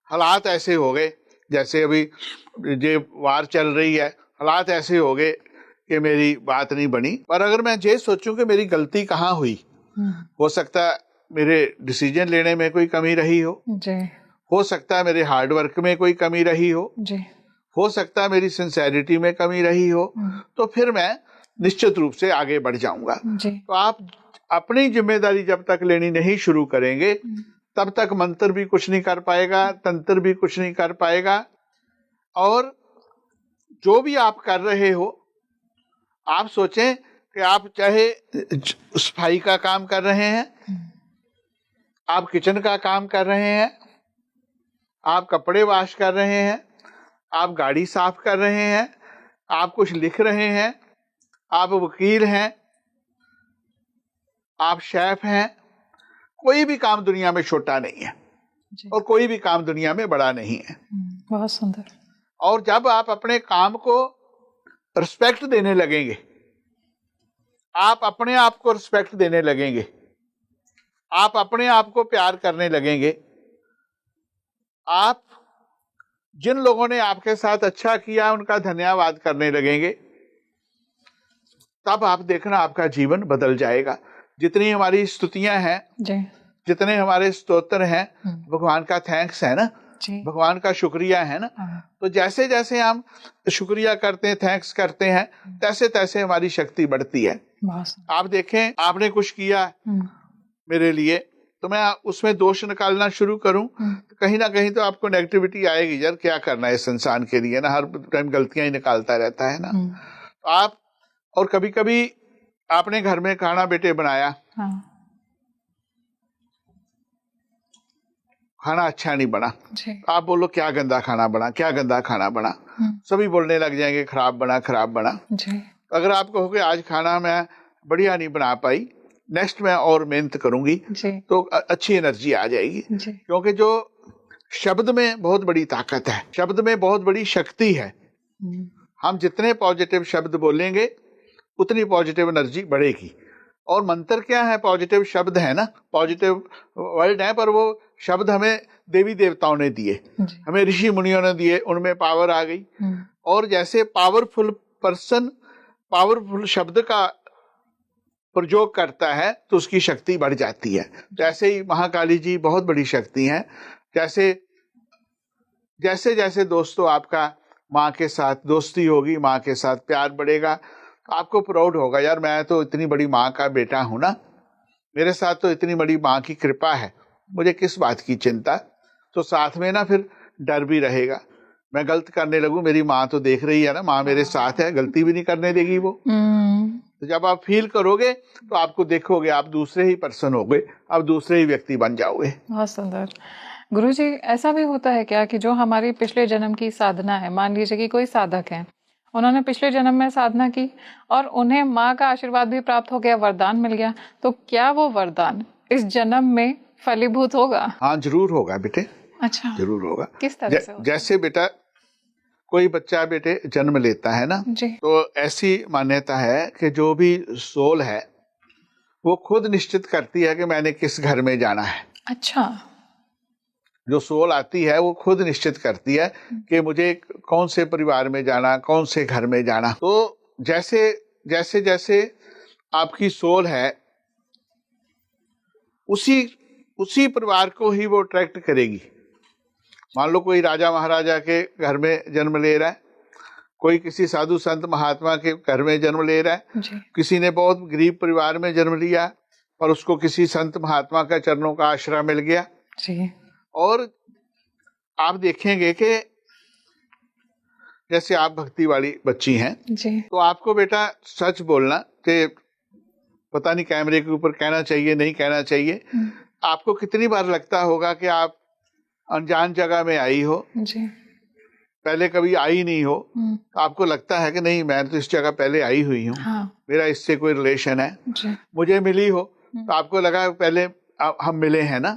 हालात ऐसे हो गए, जैसे अभी ये वार चल रही है, हालात ऐसे हो गए कि मेरी बात नहीं बनी। पर अगर मैं ये सोचूं कि मेरी गलती कहाँ हुई, हो सकता है मेरे डिसीजन लेने में कोई कमी रही हो सकता है मेरे हार्डवर्क में कोई कमी रही हो सकता है मेरी सिंसेरिटी में कमी रही हो, तो फिर मैं निश्चित रूप से आगे बढ़ जाऊंगा। तो आप अपनी जिम्मेदारी जब तक लेनी नहीं शुरू करेंगे, तब तक मंत्र भी कुछ नहीं कर पाएगा, तंत्र भी कुछ नहीं कर पाएगा। और जो भी आप कर रहे हो, आप सोचें कि आप चाहे सफाई का काम कर रहे हैं, आप किचन का काम कर रहे हैं, आप कपड़े वॉश कर रहे हैं, आप गाड़ी साफ कर रहे हैं, आप कुछ लिख रहे हैं, आप वकील हैं, आप शेफ हैं, कोई भी काम दुनिया में छोटा नहीं है और कोई भी काम दुनिया में बड़ा नहीं है। बहुत सुंदर। और जब आप अपने काम को रिस्पेक्ट देने लगेंगे, आप अपने आप को रिस्पेक्ट देने लगेंगे, आप अपने आप को प्यार करने लगेंगे, आप जिन लोगों ने आपके साथ अच्छा किया उनका धन्यवाद करने लगेंगे, तब आप देखना आपका जीवन बदल जाएगा। जितनी हमारी स्तुतियां हैं, जितने हमारे स्तोत्र हैं, भगवान का थैंक्स है ना, भगवान का शुक्रिया है ना। तो जैसे जैसे हम शुक्रिया करते हैं, थैंक्स करते हैं, तैसे तैसे हमारी शक्ति बढ़ती है। आप देखें, आपने कुछ किया मेरे लिए, तो मैं उसमें दोष निकालना शुरू करूं, तो कहीं ना कहीं तो आपको नेगेटिविटी आएगी। यार क्या करना है इस इंसान के लिए ना, हर टाइम गलतियां ही निकालता रहता है ना। तो आप, और कभी कभी आपने घर में खाना बेटे बनाया, खाना अच्छा नहीं बना, आप बोलो क्या गंदा खाना बना, क्या गंदा खाना बना, सभी बोलने लग जाएंगे खराब बना, खराब बना। अगर आप कहोगे आज खाना मैं बढ़िया नहीं बना पाई, नेक्स्ट मैं और मेहनत करूंगी, तो अच्छी एनर्जी आ जाएगी। क्योंकि जो शब्द में बहुत बड़ी ताकत है, शब्द में बहुत बड़ी शक्ति है। हम जितने पॉजिटिव शब्द बोलेंगे उतनी पॉजिटिव एनर्जी बढ़ेगी। और मंत्र क्या है? पॉजिटिव शब्द है ना, पॉजिटिव वर्ड है, पर वो शब्द हमें देवी देवताओं ने दिए, हमें ऋषि मुनियों ने दिए, उनमें पावर आ गई। और जैसे पावरफुल पर्सन पावरफुल शब्द का प्रयोग करता है तो उसकी शक्ति बढ़ जाती है। जैसे ही महाकाली जी बहुत बड़ी शक्ति है। जैसे जैसे जैसे दोस्तों आपका माँ के साथ दोस्ती होगी, माँ के साथ प्यार बढ़ेगा, आपको प्राउड होगा, यार मैं तो इतनी बड़ी माँ का बेटा हूं ना, मेरे साथ तो इतनी बड़ी माँ की कृपा है, मुझे किस बात की चिंता। तो साथ में ना फिर डर भी रहेगा, मैं गलत करने लगूं, मेरी माँ तो देख रही है ना, माँ मेरे साथ है, गलती भी नहीं करने देगी वो। तो जब आप फील करोगे तो आपको देखोगे आप दूसरे ही पर्सन होगे, आप दूसरे ही व्यक्ति बन जाओगे। बहुत सुंदर। गुरुजी, ऐसा भी होता है क्या कि जो हमारी पिछले जन्म की साधना है, मान लीजिए कि कोई साधक है, उन्होंने पिछले जन्म में साधना की और उन्हें माँ का आशीर्वाद भी प्राप्त हो गया, वरदान मिल गया, तो क्या वो वरदान इस जन्म में फलीभूत होगा? हाँ जरूर होगा बेटे। अच्छा, जरूर होगा। किस तरह से होगा? जैसे बेटा कोई बच्चा बेटे जन्म लेता है ना, तो ऐसी मान्यता है कि जो भी सोल है वो खुद निश्चित करती है कि मैंने किस घर में जाना है। अच्छा, जो सोल आती है वो खुद निश्चित करती है कि मुझे कौन से परिवार में जाना, कौन से घर में जाना। तो जैसे जैसे जैसे आपकी सोल है उसी परिवार को ही वो अट्रैक्ट करेगी। मान लो कोई राजा महाराजा के घर में जन्म ले रहा है, कोई किसी साधु संत महात्मा के घर में जन्म ले रहा है, जी किसी ने बहुत गरीब परिवार में जन्म लिया और उसको किसी संत महात्मा का चरणों का आश्रय मिल गया। जी और आप देखेंगे कि जैसे आप भक्ति वाली बच्ची हैं, जी तो आपको बेटा सच बोलना कि पता नहीं कैमरे के ऊपर कहना चाहिए नहीं कहना चाहिए, आपको कितनी बार लगता होगा कि आप अनजान जगह में आई हो, जी पहले कभी आई नहीं हो, तो आपको लगता है कि नहीं मैं तो इस जगह पहले आई हुई हूँ, हाँ मेरा इससे कोई रिलेशन है, जी मुझे मिली हो तो आपको लगा पहले हम मिले हैं ना।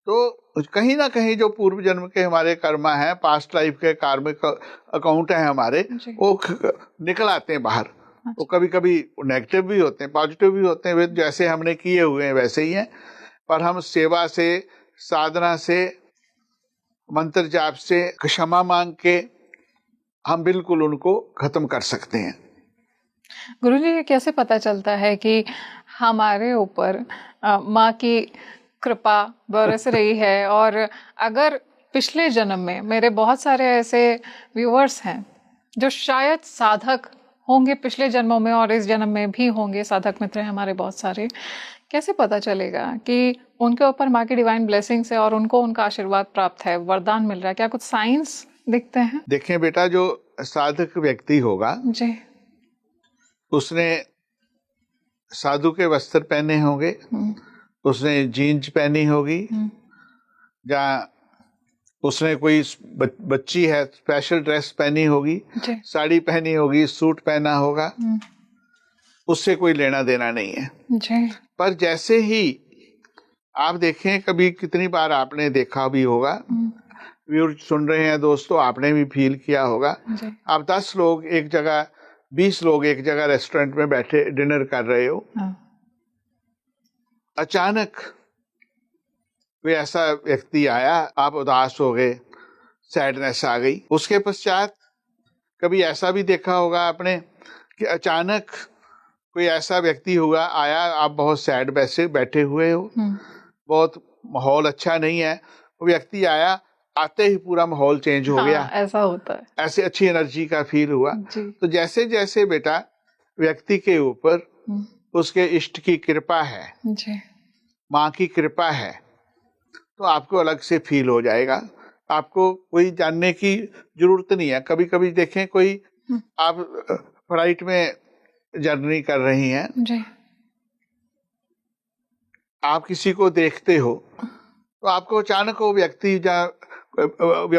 तो कहीं ना कहीं जो पूर्व जन्म के हमारे कर्मा हैं, पास्ट लाइफ के कार्मिक अकाउंट हैं हमारे, जी। वो निकल आते हैं बाहर। वो कभी कभी नेगेटिव भी होते हैं, पॉजिटिव भी होते हैं, वे जैसे हमने किए हुए हैं वैसे ही हैं, पर हम सेवा से, साधना से, मंत्र जाप से, क्षमा मांग के हम बिल्कुल उनको खत्म कर सकते हैं। गुरुजी, ये कैसे पता चलता है कि हमारे ऊपर माँ की कृपा बरस रही है? और अगर पिछले जन्म में, मेरे बहुत सारे ऐसे व्यूअर्स हैं जो शायद साधक होंगे पिछले जन्मों में और इस जन्म में भी होंगे, साधक मित्र हैं हमारे बहुत सारे, कैसे पता चलेगा कि उनके ऊपर माँ की डिवाइन ब्लेसिंग्स है और उनको उनका आशीर्वाद प्राप्त है, वरदान मिल रहा है? क्या कुछ साइंस दिखते हैं? देखें बेटा, जो साधक व्यक्ति होगा जी उसने साधु के वस्त्र पहने होंगे, उसने जीन्स पहनी होगी, या उसने कोई बच्ची है स्पेशल ड्रेस पहनी होगी, जी साड़ी पहनी होगी, सूट पहना होगा, उससे कोई लेना देना नहीं है। जी पर जैसे ही आप देखें, कभी कितनी बार आपने देखा भी होगा, व्यूअर सुन रहे हैं दोस्तों, आपने भी फील किया होगा, जी आप 10 लोग एक जगह, 20 लोग एक जगह रेस्टोरेंट में बैठे डिनर कर रहे हो, हाँ अचानक कोई ऐसा व्यक्ति आया, आप उदास हो गए, सैडनेस आ गई। उसके पश्चात कभी ऐसा भी देखा होगा आपने कि अचानक कोई ऐसा व्यक्ति हुआ आया, आप बहुत सैड वैसे बैठे हुए हो, बहुत माहौल अच्छा नहीं है, वो व्यक्ति आया, आते ही पूरा माहौल चेंज हो गया। ऐसा होता है। ऐसे अच्छी एनर्जी का फील हुआ। जी तो जैसे जैसे बेटा व्यक्ति के ऊपर उसके इष्ट की कृपा है, जी माँ की कृपा है, तो आपको अलग से फील हो जाएगा। आपको कोई जानने की जरूरत नहीं है। कभी कभी देखें, कोई आप फ्लाइट में जर्नी कर रही हैं, जी आप किसी को देखते हो तो आपको अचानक वो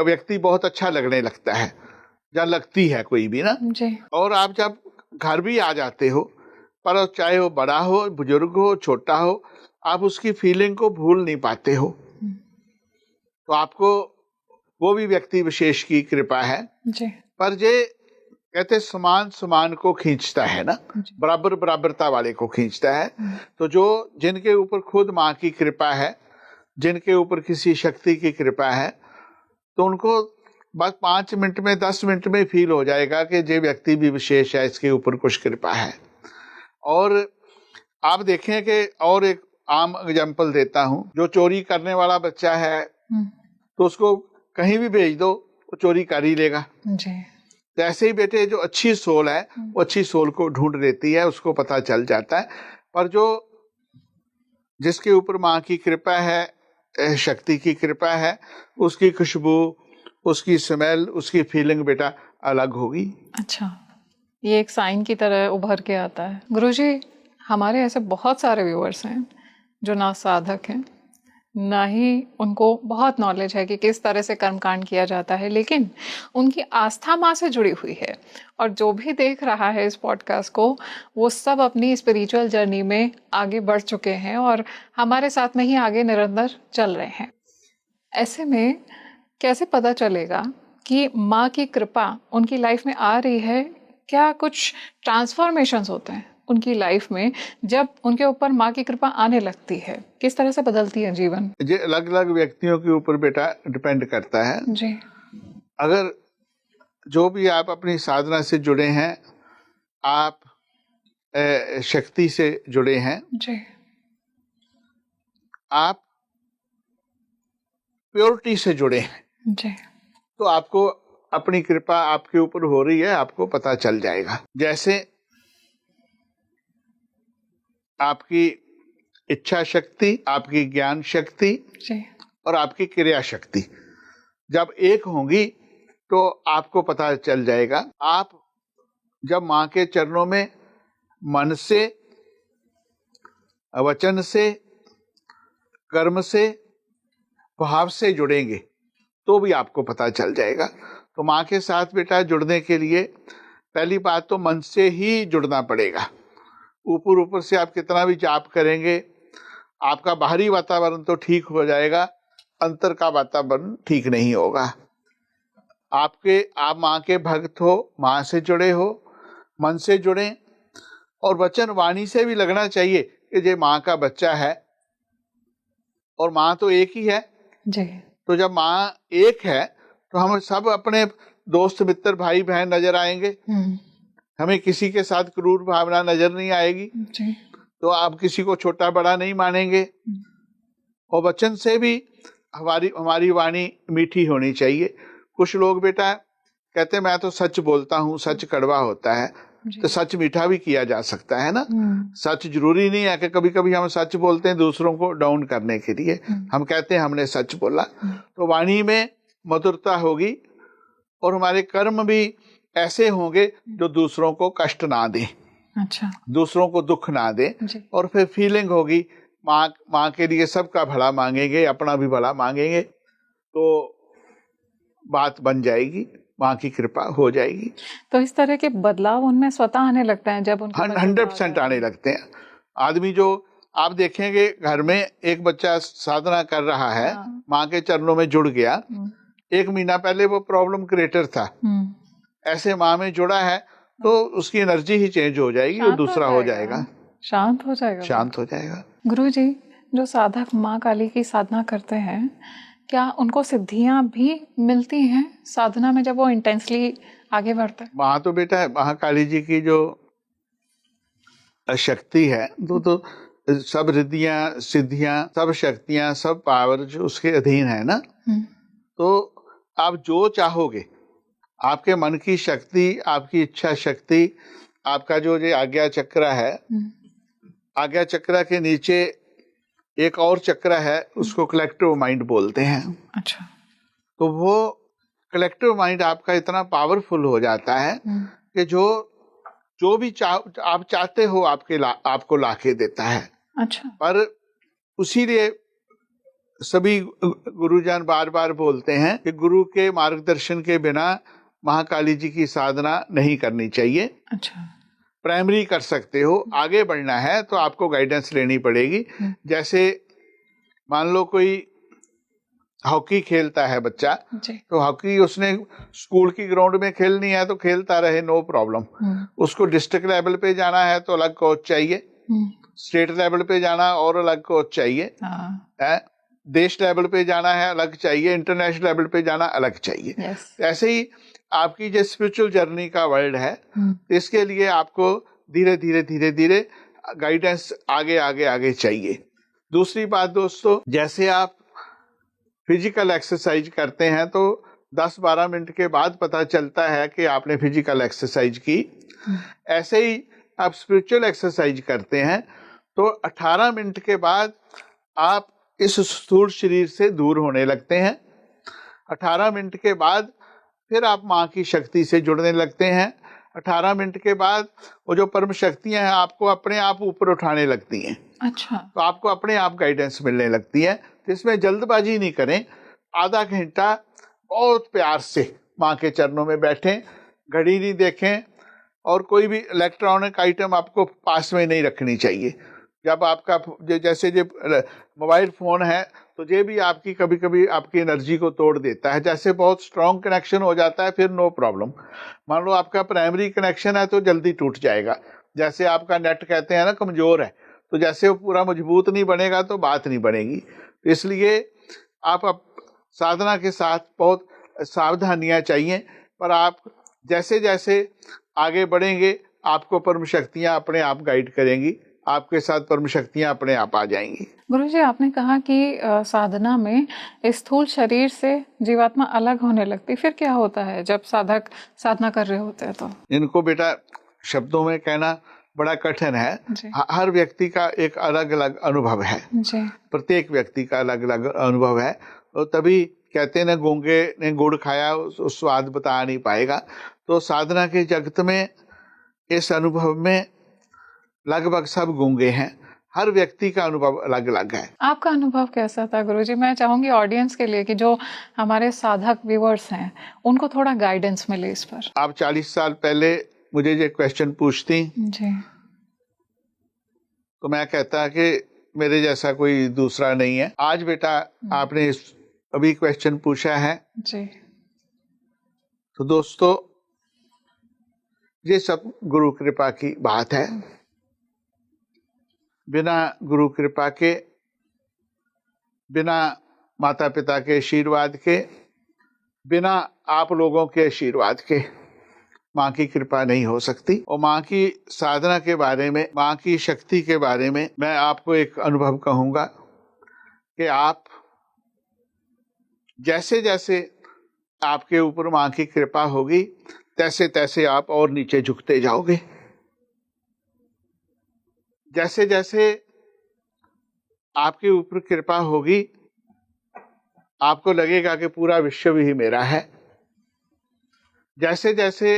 व्यक्ति बहुत अच्छा लगने लगता है, या लगती है कोई भी ना। जी और आप जब घर भी आ जाते हो, पर चाहे वो बड़ा हो, बुजुर्ग हो, छोटा हो, आप उसकी फीलिंग को भूल नहीं पाते हो। तो आपको वो भी व्यक्ति विशेष की कृपा है। जी पर ये कहते समान समान को खींचता है ना, बराबर बराबरता वाले को खींचता है। तो जो जिनके ऊपर खुद माँ की कृपा है, जिनके ऊपर किसी शक्ति की कृपा है, तो उनको बस 5 मिनट में, 10 मिनट में फील हो जाएगा कि ये व्यक्ति भी विशेष है, इसके ऊपर कुछ कृपा है। और आप देखें कि और एक आम एग्जाम्पल देता हूं, जो चोरी करने वाला बच्चा है तो उसको कहीं भी भेज दो, वो चोरी कर ही लेगा। जी तो ऐसे ही बेटे, जो अच्छी सोल है वो अच्छी सोल को ढूंढ लेती है, उसको पता चल जाता है। पर जो जिसके ऊपर माँ की कृपा है, शक्ति की कृपा है, उसकी खुशबू, उसकी स्मेल, उसकी फीलिंग बेटा अलग होगी। अच्छा, ये एक साइन की तरह उभर के आता है। गुरुजी, हमारे ऐसे बहुत सारे व्यूअर्स हैं जो ना साधक हैं, ना ही उनको बहुत नॉलेज है कि किस तरह से कर्मकांड किया जाता है, लेकिन उनकी आस्था माँ से जुड़ी हुई है। और जो भी देख रहा है इस पॉडकास्ट को, वो सब अपनी स्पिरिचुअल जर्नी में आगे बढ़ चुके हैं और हमारे साथ में ही आगे निरंतर चल रहे हैं। ऐसे में कैसे पता चलेगा कि माँ की कृपा उनकी लाइफ में आ रही है? क्या कुछ ट्रांसफॉर्मेशंस होते हैं उनकी लाइफ में जब उनके ऊपर माँ की कृपा आने लगती है? किस तरह से बदलती है जीवन? ये अलग अलग व्यक्तियों के ऊपर बेटा डिपेंड करता है। जी अगर जो भी आप अपनी साधना से जुड़े हैं, आप शक्ति से जुड़े हैं, जी आप प्योरिटी से जुड़े हैं, जी तो आपको अपनी कृपा आपके ऊपर हो रही है आपको पता चल जाएगा। जैसे आपकी इच्छा शक्ति, आपकी ज्ञान शक्ति जी। और आपकी क्रिया शक्ति जब एक होंगी तो आपको पता चल जाएगा। आप जब माँ के चरणों में मन से, वचन से, कर्म से, भाव से जुड़ेंगे तो भी आपको पता चल जाएगा। तो माँ के साथ बेटा जुड़ने के लिए पहली बात तो मन से ही जुड़ना पड़ेगा। ऊपर ऊपर से आप कितना भी जाप करेंगे, आपका बाहरी वातावरण तो ठीक हो जाएगा, अंतर का वातावरण ठीक नहीं होगा। आप माँ के भक्त हो, माँ से जुड़े हो, मन से जुड़े, और वचन वाणी से भी लगना चाहिए कि ये माँ का बच्चा है और माँ तो एक ही है जी। तो जब माँ एक है तो हम सब अपने दोस्त मित्र भाई बहन नजर आएंगे, हमें किसी के साथ क्रूर भावना नजर नहीं आएगी। जी। तो आप किसी को छोटा बड़ा नहीं मानेंगे। और वचन से भी हमारी वाणी मीठी होनी चाहिए। कुछ लोग बेटा कहते हैं मैं तो सच बोलता हूँ, सच कड़वा होता है, तो सच मीठा भी किया जा सकता है ना। सच जरूरी नहीं है कि कभी कभी हम सच बोलते हैं दूसरों को डाउन करने के लिए, हम कहते हैं हमने सच बोला। तो वाणी में मधुरता होगी और हमारे कर्म भी ऐसे होंगे जो दूसरों को कष्ट ना दे, अच्छा, दूसरों को दुख ना दे। और फिर फीलिंग होगी माँ के लिए सबका भला मांगेंगे, अपना भी भला मांगेंगे, तो बात बन जाएगी, माँ की कृपा हो जाएगी। तो इस तरह के बदलाव उनमें स्वतः आने लगता है जब उनके 100% आने लगते हैं। आदमी जो आप देखेंगे घर में एक बच्चा साधना कर रहा है, माँ के चरणों में जुड़ गया, 1 महीना पहले वो प्रॉब्लम क्रिएटर था, ऐसे माँ में जुड़ा है तो उसकी एनर्जी ही चेंज हो जाएगी और दूसरा हो जाएगा, शांत हो जाएगा, शांत हो जाएगा। गुरुजी, जो साधक माँ काली की साधना करते हैं, क्या उनको सिद्धियां भी मिलती हैं साधना में जब वो इंटेंसली आगे बढ़ते हैं? माँ तो बेटा महाकाली जी की जो शक्ति है तो सब रिद्धियां, सिद्धियां, सब शक्तियां, सब पावर जो उसके अधीन है ना। तो आप जो चाहोगे, आपके मन की शक्ति, आपकी इच्छा शक्ति, आपका जो ये आज्ञा चक्र है, आज्ञा चक्र के नीचे एक और चक्र है, उसको कलेक्टिव माइंड बोलते हैं। अच्छा। तो वो कलेक्टिव माइंड आपका इतना पावरफुल हो जाता है कि जो भी आप चाहते हो आपको लाके देता है। अच्छा। पर उसीलिए सभी गुरुजन बार बार बोलते हैं कि गुरु के मार्गदर्शन के बिना महाकाली जी की साधना नहीं करनी चाहिए। अच्छा। प्राइमरी कर सकते हो, आगे बढ़ना है तो आपको गाइडेंस लेनी पड़ेगी। जैसे मान लो कोई हॉकी खेलता है बच्चा, तो हॉकी उसने स्कूल की ग्राउंड में खेलनी है तो खेलता रहे, नो प्रॉब्लम। उसको डिस्ट्रिक्ट लेवल पे जाना है तो अलग कोच चाहिए, स्टेट लेवल पे जाना और अलग कोच चाहिए, देश लेवल पे जाना है अलग चाहिए, इंटरनेशनल लेवल पे जाना अलग चाहिए। ऐसे ही आपकी जो स्पिरिचुअल जर्नी का वर्ल्ड है, इसके लिए आपको धीरे धीरे धीरे धीरे गाइडेंस आगे आगे आगे चाहिए। दूसरी बात दोस्तों, जैसे आप फिजिकल एक्सरसाइज करते हैं तो 10-12 मिनट के बाद पता चलता है कि आपने फिजिकल एक्सरसाइज की, ऐसे ही आप स्पिरिचुअल एक्सरसाइज करते हैं तो 18 मिनट के बाद आप इस स्थूल शरीर से दूर होने लगते हैं। 18 मिनट के बाद फिर आप माँ की शक्ति से जुड़ने लगते हैं। 18 मिनट के बाद वो जो परम शक्तियां हैं आपको अपने आप ऊपर उठाने लगती हैं। अच्छा। तो आपको अपने आप गाइडेंस मिलने लगती है। तो इसमें जल्दबाजी नहीं करें, आधा घंटा बहुत प्यार से माँ के चरणों में बैठें, घड़ी नहीं देखें और कोई भी इलेक्ट्रॉनिक आइटम आपको पास में नहीं रखनी चाहिए। जब आपका जैसे जो मोबाइल फोन है तो ये भी आपकी कभी कभी आपकी एनर्जी को तोड़ देता है। जैसे बहुत स्ट्रॉन्ग कनेक्शन हो जाता है फिर नो प्रॉब्लम। मान लो आपका प्राइमरी कनेक्शन है तो जल्दी टूट जाएगा। जैसे आपका नेट कहते हैं ना कमजोर है, तो जैसे वो पूरा मजबूत नहीं बनेगा तो बात नहीं बनेगी। इसलिए आप साधना के साथ बहुत सावधानियां चाहिए, पर आप जैसे जैसे आगे बढ़ेंगे आपको परम शक्तियां अपने आप गाइड करेंगी, आपके साथ परम शक्तियां अपने आप आ जाएंगी। गुरुजी, आपने कहा कि साधना में स्थूल शरीर से जीवात्मा अलग होने लगती, फिर क्या होता है जब साधक साधना कर रहे होते हैं तो? इनको बेटा शब्दों में कहना बड़ा कठिन है। जी हर व्यक्ति का एक अलग अलग अनुभव है, जी प्रत्येक व्यक्ति का अलग अलग अनुभव है। और तभी कहते हैं ना, गूंगे ने गुड़ खाया उस स्वाद बता नहीं पाएगा। तो साधना के जगत में इस अनुभव में लगभग सब गूंगे हैं। हर व्यक्ति का अनुभव अलग अलग है। आपका अनुभव कैसा था गुरुजी? मैं चाहूंगी ऑडियंस के लिए कि जो हमारे साधक व्यूअर्स हैं उनको थोड़ा गाइडेंस मिले इस पर। आप 40 साल पहले मुझे ये क्वेश्चन पूछती जी तो मैं कहता कि मेरे जैसा कोई दूसरा नहीं है। आज बेटा आपने अभी क्वेश्चन पूछा है, जी तो दोस्तों ये सब गुरु कृपा की बात है। बिना गुरु कृपा के, बिना माता पिता के आशीर्वाद के, बिना आप लोगों के आशीर्वाद के माँ की कृपा नहीं हो सकती। और माँ की साधना के बारे में, माँ की शक्ति के बारे में मैं आपको एक अनुभव कहूँगा कि आप जैसे जैसे आपके ऊपर माँ की कृपा होगी तैसे तैसे आप और नीचे झुकते जाओगे। जैसे जैसे आपके ऊपर कृपा होगी आपको लगेगा कि पूरा विश्व ही मेरा है। जैसे जैसे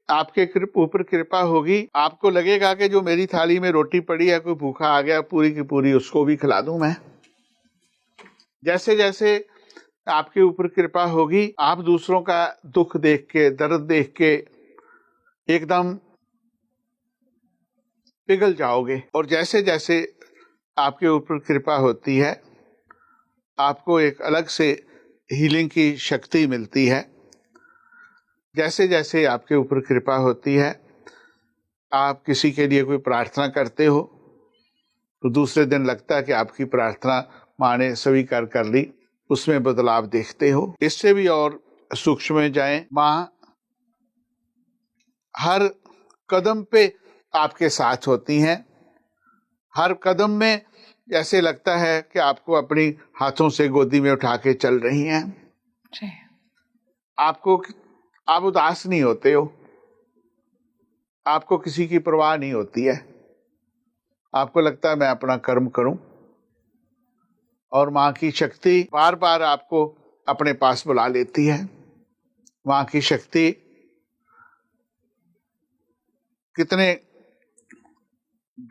आपके ऊपर कृपा होगी आपको लगेगा कि जो मेरी थाली में रोटी पड़ी है, कोई भूखा आ गया, पूरी की पूरी उसको भी खिला दूं मैं। जैसे जैसे आपके ऊपर कृपा होगी आप दूसरों का दुख देख के, दर्द देख के एकदम पिघल जाओगे। और जैसे जैसे आपके ऊपर कृपा होती है आपको एक अलग से हीलिंग की शक्ति मिलती है। जैसे जैसे आपके ऊपर कृपा होती है, आप किसी के लिए कोई प्रार्थना करते हो तो दूसरे दिन लगता है कि आपकी प्रार्थना माँ ने स्वीकार कर ली, उसमें बदलाव देखते हो। इससे भी और सूक्ष्म में जाएं, माँ हर कदम पे आपके साथ होती हैं। हर कदम में ऐसे लगता है कि आपको अपनी हाथों से गोदी में उठा के चल रही हैं। जी आप उदास नहीं होते हो, आपको किसी की परवाह नहीं होती है। आपको लगता है मैं अपना कर्म करूं। और माँ की शक्ति बार बार आपको अपने पास बुला लेती है। माँ की शक्ति कितने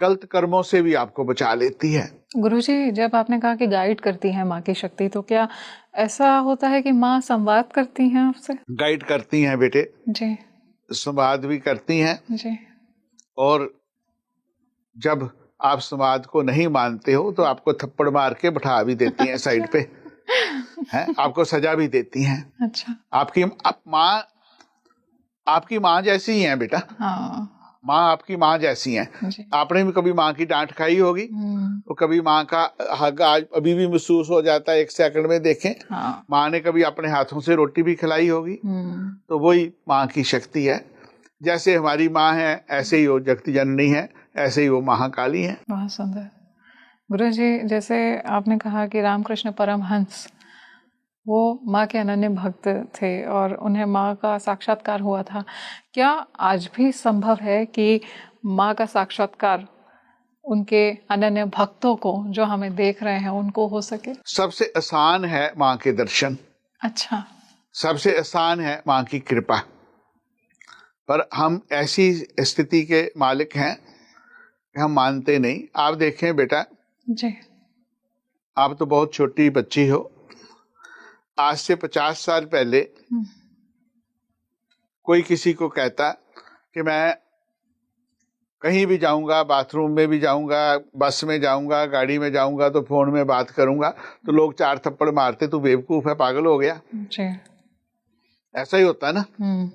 गलत कर्मों से भी आपको बचा लेती है। गुरुजी, जब आपने कहा कि गाइड करती है माँ की शक्ति, तो क्या ऐसा होता है कि माँ संवाद करती हैं आपसे? गाइड करती हैं बेटे, जी संवाद भी करती हैं। जी और जब आप संवाद को नहीं मानते हो तो आपको थप्पड़ मार के बैठा भी देती हैं साइड पे, हैं, आपको सजा भी देती हैं। अच्छा आपकी माँ जैसी ही है बेटा। हाँ माँ आपकी माँ जैसी है। जी आपने भी कभी माँ की डांट खाई होगी, तो कभी माँ का हग आज अभी भी महसूस हो जाता है एक सेकंड में। देखें, हाँ माँ ने कभी अपने हाथों से रोटी भी खिलाई होगी। तो वही माँ की शक्ति है। जैसे हमारी माँ है ऐसे ही वो जगत जननी है, ऐसे ही वो महाकाली है। बहुत सुंदर। गुरुजी, जैसे आपने कहा कि रामकृष्ण परमहंस वो माँ के अनन्य भक्त थे और उन्हें माँ का साक्षात्कार हुआ था। क्या आज भी संभव है कि माँ का साक्षात्कार उनके अनन्य भक्तों को, जो हमें देख रहे हैं, उनको हो सके? सबसे आसान है माँ के दर्शन। अच्छा। सबसे आसान है माँ की कृपा। पर हम ऐसी स्थिति के मालिक हैं कि हम मानते नहीं। आप देखें बेटा, जी आप तो बहुत छोटी बच्ची हो। आज से 50 साल पहले कोई किसी को कहता कि मैं कहीं भी जाऊंगा, बाथरूम में भी जाऊंगा, बस में जाऊंगा, गाड़ी में जाऊंगा तो फोन में बात करूंगा, तो लोग 4 थप्पड़ मारते, तू बेवकूफ है, पागल हो गया। जी ऐसा ही होता है ना।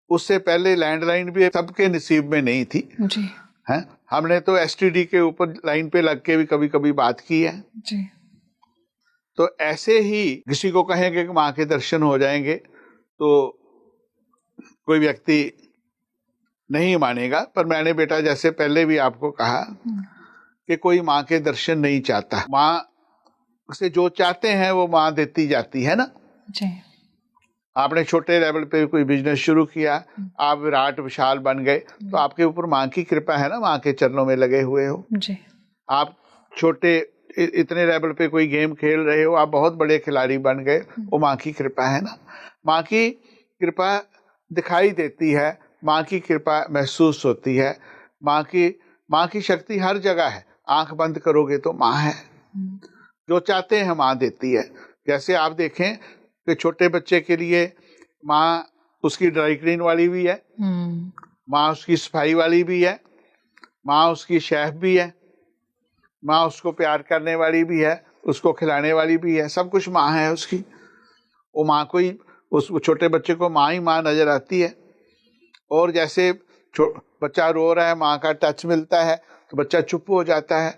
उससे पहले लैंडलाइन भी सबके नसीब में नहीं थी। जी हैं, हमने तो एसटीडी के ऊपर लाइन पे लग के भी कभी कभी बात की है। जी तो ऐसे ही किसी को कहेंगे कि माँ के दर्शन हो जाएंगे तो कोई व्यक्ति नहीं मानेगा। पर मैंने बेटा जैसे पहले भी आपको कहा कि कोई माँ के दर्शन नहीं चाहता, माँ से जो चाहते हैं वो माँ देती जाती है ना। जी। आपने छोटे लेवल पे कोई बिजनेस शुरू किया, आप विराट विशाल बन गए, तो आपके ऊपर माँ की कृपा है ना, माँ के चरणों में लगे हुए हो। जी। आप छोटे इतने लेवल पे कोई गेम खेल रहे हो, आप बहुत बड़े खिलाड़ी बन गए, वो माँ की कृपा है ना। माँ की कृपा दिखाई देती है, माँ की कृपा महसूस होती है, माँ की शक्ति हर जगह है। आंख बंद करोगे तो माँ है, जो चाहते हैं माँ देती है। जैसे आप देखें कि छोटे बच्चे के लिए माँ उसकी ड्राई क्लीन वाली भी है, माँ उसकी सफाई वाली भी है, माँ उसकी शेफ भी है, माँ उसको प्यार करने वाली भी है, उसको खिलाने वाली भी है, सब कुछ माँ है उसकी। वो माँ को ही, उस छोटे बच्चे को माँ ही माँ नजर आती है। और जैसे बच्चा रो रहा है, माँ का टच मिलता है तो बच्चा चुप हो जाता है,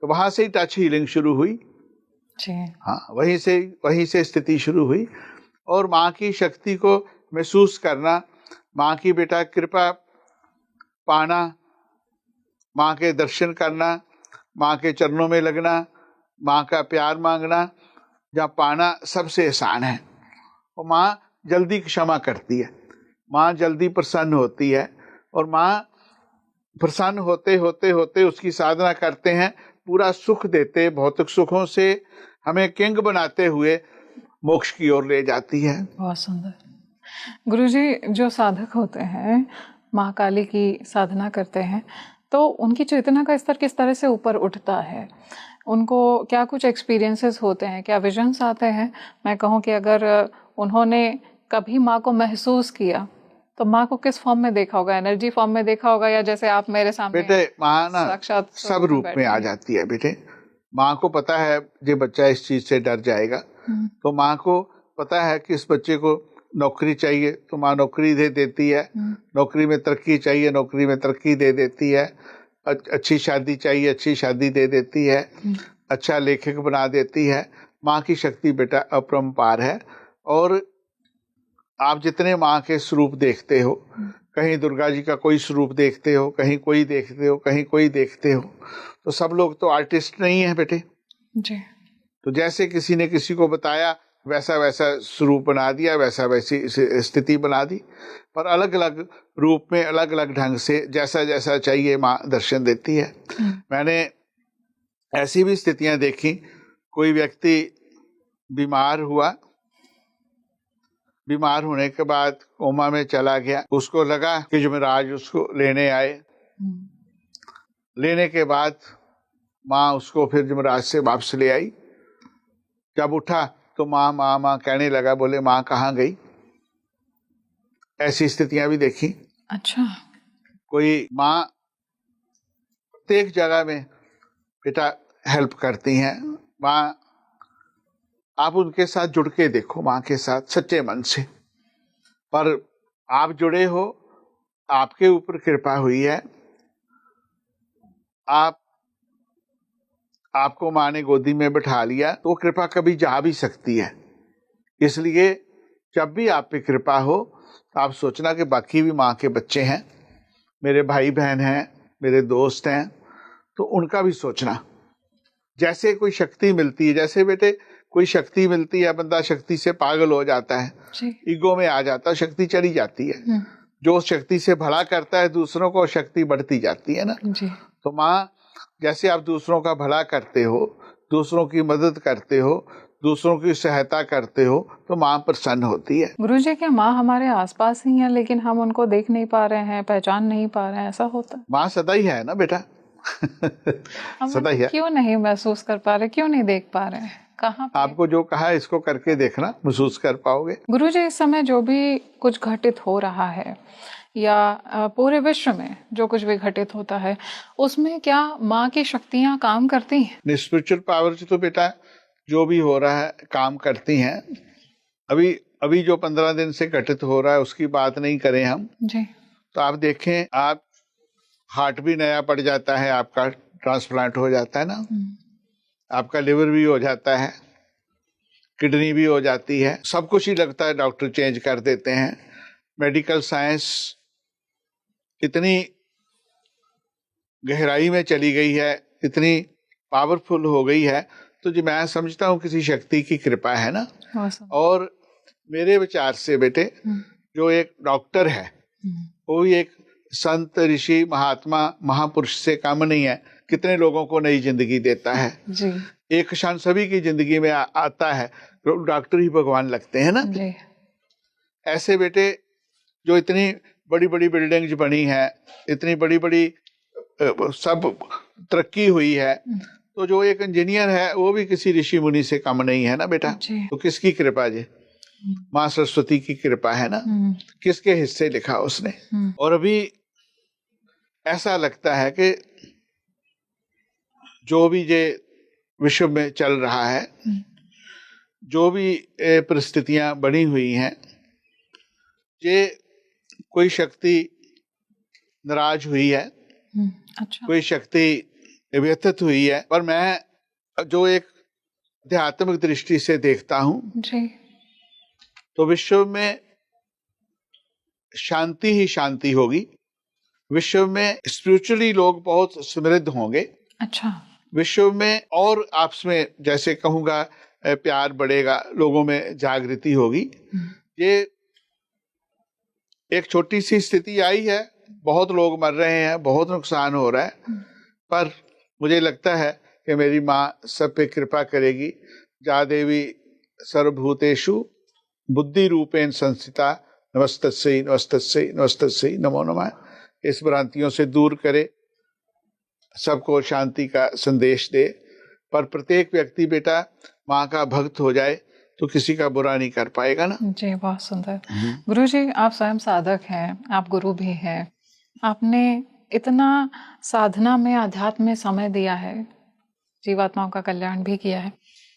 तो वहां से ही टच हीलिंग शुरू हुई। हाँ, वहीं से स्थिति शुरू हुई। और माँ की शक्ति को महसूस करना, माँ की बेटा कृपा पाना, माँ के दर्शन करना, माँ के चरणों में लगना, माँ का प्यार मांगना, जहाँ पाना सबसे आसान है। और माँ जल्दी क्षमा करती है, माँ जल्दी प्रसन्न होती है। और माँ प्रसन्न होते होते होते उसकी साधना करते हैं, पूरा सुख देते, भौतिक सुखों से हमें किंग बनाते हुए मोक्ष की ओर ले जाती है। बहुत सुंदर। गुरुजी, जो साधक होते हैं, माँ काली की साधना करते हैं, तो उनकी चेतना का स्तर किस तरह से ऊपर उठता है? उनको क्या कुछ एक्सपीरियंसेस होते हैं, क्या विजन्स आते हैं? मैं कहूँ कि अगर उन्होंने कभी माँ को महसूस किया तो माँ को किस फॉर्म में देखा होगा? एनर्जी फॉर्म में देखा होगा, या जैसे आप मेरे सामने बेटे माँ ना साक्षात सब रूप में आ जाती है। बेटे माँ को पता है ये बच्चा इस चीज से डर जाएगा, तो माँ को पता है कि इस बच्चे को नौकरी चाहिए, तो माँ नौकरी दे देती है। नौकरी में तरक्की चाहिए, नौकरी में तरक्की दे देती है। अच्छी शादी चाहिए, अच्छी शादी दे देती है। अच्छा लेखक बना देती है। माँ की शक्ति बेटा अपरंपार है। और आप जितने माँ के स्वरूप देखते हो, कहीं दुर्गा जी का कोई स्वरूप देखते हो, कहीं कोई देखते हो, कहीं कोई देखते हो, तो सब लोग तो आर्टिस्ट नहीं है बेटे जी। तो जैसे किसी ने किसी को बताया वैसा वैसा स्वरूप बना दिया, वैसा वैसी स्थिति बना दी। पर अलग अलग रूप में, अलग अलग ढंग से, जैसा जैसा चाहिए माँ दर्शन देती है। मैंने ऐसी भी स्थितियां देखी, कोई व्यक्ति बीमार हुआ, बीमार होने के बाद कोमा में चला गया, उसको लगा कि जुमेराज उसको लेने आए। लेने के बाद माँ उसको फिर जुमेराज से वापस ले आई। जब उठा तो माँ माँ माँ कहने लगा, बोले माँ कहाँ गई? ऐसी स्थितियां भी देखी। अच्छा। कोई माँ प्रत्येक जगह में बेटा हेल्प करती हैं। माँ, आप उनके साथ जुड़ के देखो, माँ के साथ सच्चे मन से। पर आप जुड़े हो, आपके ऊपर कृपा हुई है, आपको माँ ने गोदी में बैठा लिया, तो कृपा कभी जा भी सकती है। इसलिए जब भी आप पे कृपा हो तो आप सोचना कि बाकी भी माँ के बच्चे हैं, मेरे भाई बहन हैं, मेरे दोस्त हैं, तो उनका भी सोचना। जैसे कोई शक्ति मिलती है, जैसे बेटे कोई शक्ति मिलती है, बंदा शक्ति से पागल हो जाता है, ईगो में आ जाता है, शक्ति चली जाती है। जो शक्ति से भला करता है दूसरों को, शक्ति बढ़ती जाती है ना जी। तो माँ, जैसे आप दूसरों का भला करते हो, दूसरों की मदद करते हो, दूसरों की सहायता करते हो, तो माँ प्रसन्न होती है। गुरुजी, क्या माँ हमारे आसपास ही है लेकिन हम उनको देख नहीं पा रहे हैं, पहचान नहीं पा रहे हैं, ऐसा होता है? माँ सदा ही है ना बेटा सदा ही है। क्यों नहीं महसूस कर पा रहे, क्यों नहीं देख पा रहे हैं? कहाँ आपको जो कहा है इसको करके देखना, महसूस कर पाओगे। गुरुजी, इस समय जो भी कुछ घटित हो रहा है या पूरे विश्व में जो कुछ भी घटित होता है, उसमें क्या माँ की शक्तियाँ काम करती हैं? स्पिरिचुअल पावर से तो बेटा जो भी हो रहा है काम करती हैं। अभी जो 15 दिन से घटित हो रहा है उसकी बात नहीं करें हम जी। तो आप देखें, आप हार्ट भी नया पड़ जाता है, आपका ट्रांसप्लांट हो जाता है ना, आपका लिवर भी हो जाता है, किडनी भी हो जाती है, सब कुछ ही लगता है डॉक्टर चेंज कर देते हैं। मेडिकल साइंस इतनी गहराई में चली गई है, इतनी पावरफुल हो गई है, तो जी मैं समझता हूँ किसी शक्ति की कृपा है ना। Awesome. और मेरे विचार से बेटे, जो एक डॉक्टर है वो भी एक संत, ऋषि, महात्मा, महापुरुष से कम नहीं है। कितने लोगों को नई जिंदगी देता है जी एक क्षण, सभी की जिंदगी में आता है। डॉक्टर ही भगवान लगते हैं ना। जी ऐसे बेटे जो इतनी बड़ी बड़ी बिल्डिंग्स बनी है, इतनी बड़ी बड़ी सब तरक्की हुई है, तो जो एक इंजीनियर है वो भी किसी ऋषि मुनि से कम नहीं है ना बेटा। जी तो किसकी कृपा जी? माँ सरस्वती की कृपा है ना। किसके हिस्से लिखा उसने। और अभी ऐसा लगता है कि जो भी ये विश्व में चल रहा है, जो भी परिस्थितियां बनी हुई हैं, ये कोई शक्ति नाराज हुई है, अच्छा कोई शक्ति व्यथित हुई है। पर मैं जो एक आध्यात्मिक दृष्टि से देखता हूं, जी तो विश्व में शांति ही शांति होगी। विश्व में स्पिरिचुअली लोग बहुत समृद्ध होंगे। अच्छा विश्व में और आपस में, जैसे कहूँगा, प्यार बढ़ेगा, लोगों में जागृति होगी। ये एक छोटी सी स्थिति आई है, बहुत लोग मर रहे हैं, बहुत नुकसान हो रहा है, पर मुझे लगता है कि मेरी माँ सब पे कृपा करेगी। जा देवी सर्वभूतेषु बुद्धि रूपेण संस्थिता, नमस्तस्यै नमस्तस्यै नमस्तस्यै नमो नमः। इस भ्रांतियों से दूर करे, सबको शांति का संदेश दे। पर प्रत्येक व्यक्ति बेटा माँ का भक्त हो जाए तो किसी का बुरा नहीं कर पाएगा ना। जी बहुत सुंदर। गुरुजी, आप स्वयं साधक हैं, आप गुरु भी हैं, आपने इतना साधना में, आध्यात्म में समय दिया है, जीवात्माओं का कल्याण भी किया है।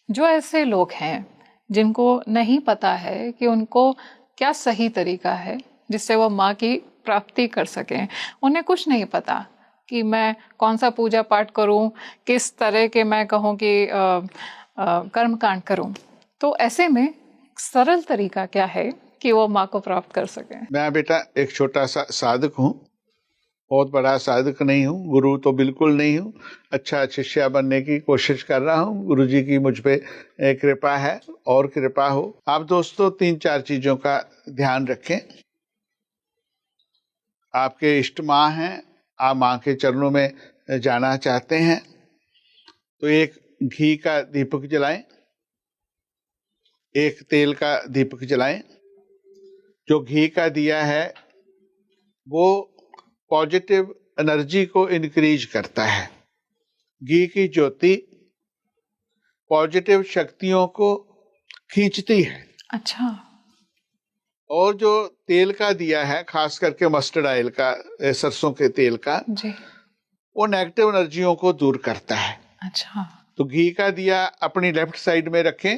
जो ऐसे लोग हैं जिनको नहीं पता है कि उनको क्या सही तरीका है जिससे वो माँ की प्राप्ति कर सकें, उन्हें कुछ नहीं पता कि मैं कौन सा पूजा पाठ करूं, किस तरह के मैं कहूं कि कर्म कांड करूं, तो ऐसे में सरल तरीका क्या है कि वो माँ को प्राप्त कर सकें? मैं बेटा एक छोटा सा साधक हूँ, बहुत बड़ा साधक नहीं हूँ, गुरु तो बिल्कुल नहीं हूँ। अच्छा शिष्य बनने की कोशिश कर रहा हूँ। गुरु जी की मुझ पे कृपा है, और कृपा हो। आप दोस्तों 3-4 चीजों का ध्यान रखें। आपके इष्ट माँ हैं, आप माँ के चरणों में जाना चाहते हैं, तो एक घी का दीपक जलाएं, एक तेल का दीपक जलाएं। जो घी का दिया है वो पॉजिटिव एनर्जी को इंक्रीज करता है। घी की ज्योति पॉजिटिव शक्तियों को खींचती है। अच्छा। और जो तेल का दिया है, खास करके मस्टर्ड ऑयल का, सरसों के तेल का जी, वो नेगेटिव एनर्जियों को दूर करता है। अच्छा। तो घी का दिया अपनी लेफ्ट साइड में रखें,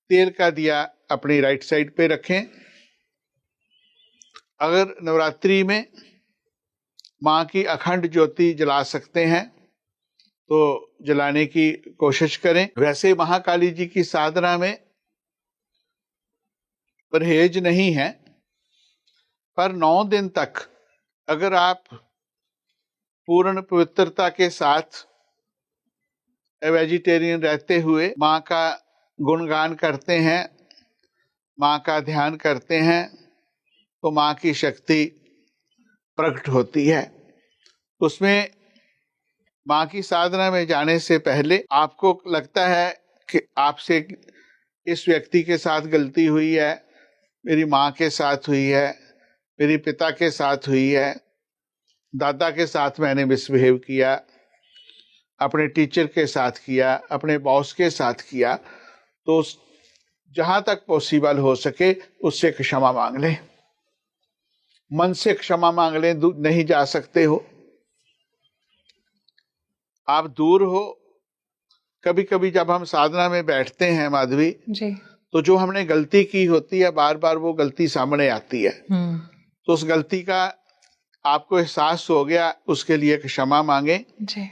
तेल का दिया अपनी राइट साइड पे रखें। अगर नवरात्रि में माँ की अखंड ज्योति जला सकते हैं तो जलाने की कोशिश करें। वैसे महाकाली जी की साधना में परहेज नहीं है, पर 9 दिन तक अगर आप पूर्ण पवित्रता के साथ वेजिटेरियन रहते हुए माँ का गुणगान करते हैं, माँ का ध्यान करते हैं, तो माँ की शक्ति प्रकट होती है। उसमें माँ की साधना में जाने से पहले आपको लगता है कि आपसे इस व्यक्ति के साथ गलती हुई है, मेरी माँ के साथ हुई है, मेरे पिता के साथ हुई है, दादा के साथ मैंने मिसबिहेव किया, अपने टीचर के साथ किया, अपने बॉस के साथ किया, तो जहां तक पॉसिबल हो सके उससे क्षमा मांग लें। मन से क्षमा मांग लें, नहीं जा सकते हो, आप दूर हो। कभी कभी जब हम साधना में बैठते हैं माधवी जी, तो जो हमने गलती की होती है, बार बार वो गलती सामने आती है। तो उस गलती का आपको एहसास हो गया, उसके लिए क्षमा मांगे। जी,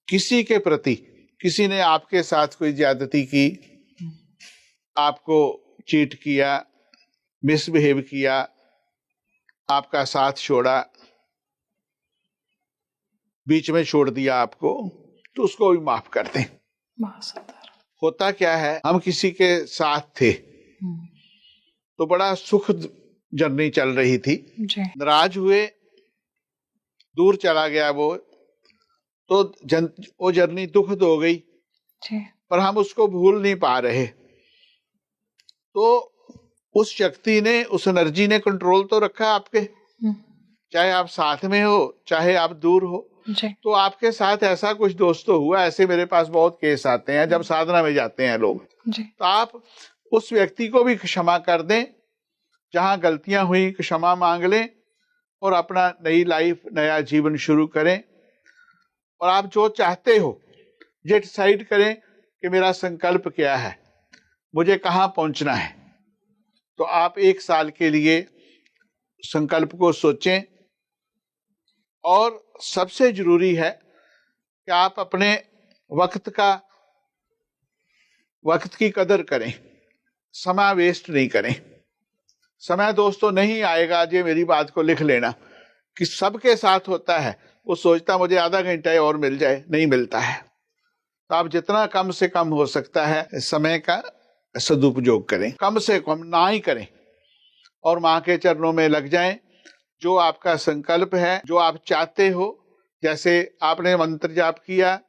किसी के प्रति, किसी ने आपके साथ कोई ज्यादती की, आपको चीट किया, मिसबिहेव किया, आपका साथ छोड़ा, बीच में छोड़ दिया आपको, तो उसको भी माफ कर दें। बहुत सुंदर। होता क्या है, हम किसी के साथ थे तो बड़ा सुख जर्नी चल रही थी, जी नाराज हुए, दूर चला गया वो, तो वो जर्नी दुखद हो गई, जी पर हम उसको भूल नहीं पा रहे। तो उस शक्ति ने, उस एनर्जी ने कंट्रोल तो रखा आपके, चाहे आप साथ में हो चाहे आप दूर हो। जी तो आपके साथ ऐसा कुछ दोस्त तो हुआ, ऐसे मेरे पास बहुत केस आते हैं जब साधना में जाते हैं लोग, जी तो आप उस व्यक्ति को भी क्षमा कर दें, जहां गलतियां हुई क्षमा मांग लें और अपना नई लाइफ, नया जीवन शुरू करें। और आप जो चाहते हो ये डिसाइड करें कि मेरा संकल्प क्या है, मुझे कहाँ पहुंचना है। तो आप 1 साल के लिए संकल्प को सोचें, और सबसे जरूरी है कि आप अपने वक्त की कदर करें, समय वेस्ट नहीं करें। समय दोस्तों नहीं आएगा, ये मेरी बात को लिख लेना, कि सबके साथ होता है, वो सोचता मुझे आधा घंटा और मिल जाए, नहीं मिलता है। तो आप जितना कम से कम हो सकता है समय का सदुपयोग करें, कम से कम ना ही करें, और माँ के चरणों में लग जाएं। जो आपका संकल्प है, जो आप चाहते हो, जैसे आपने मंत्र जाप किया,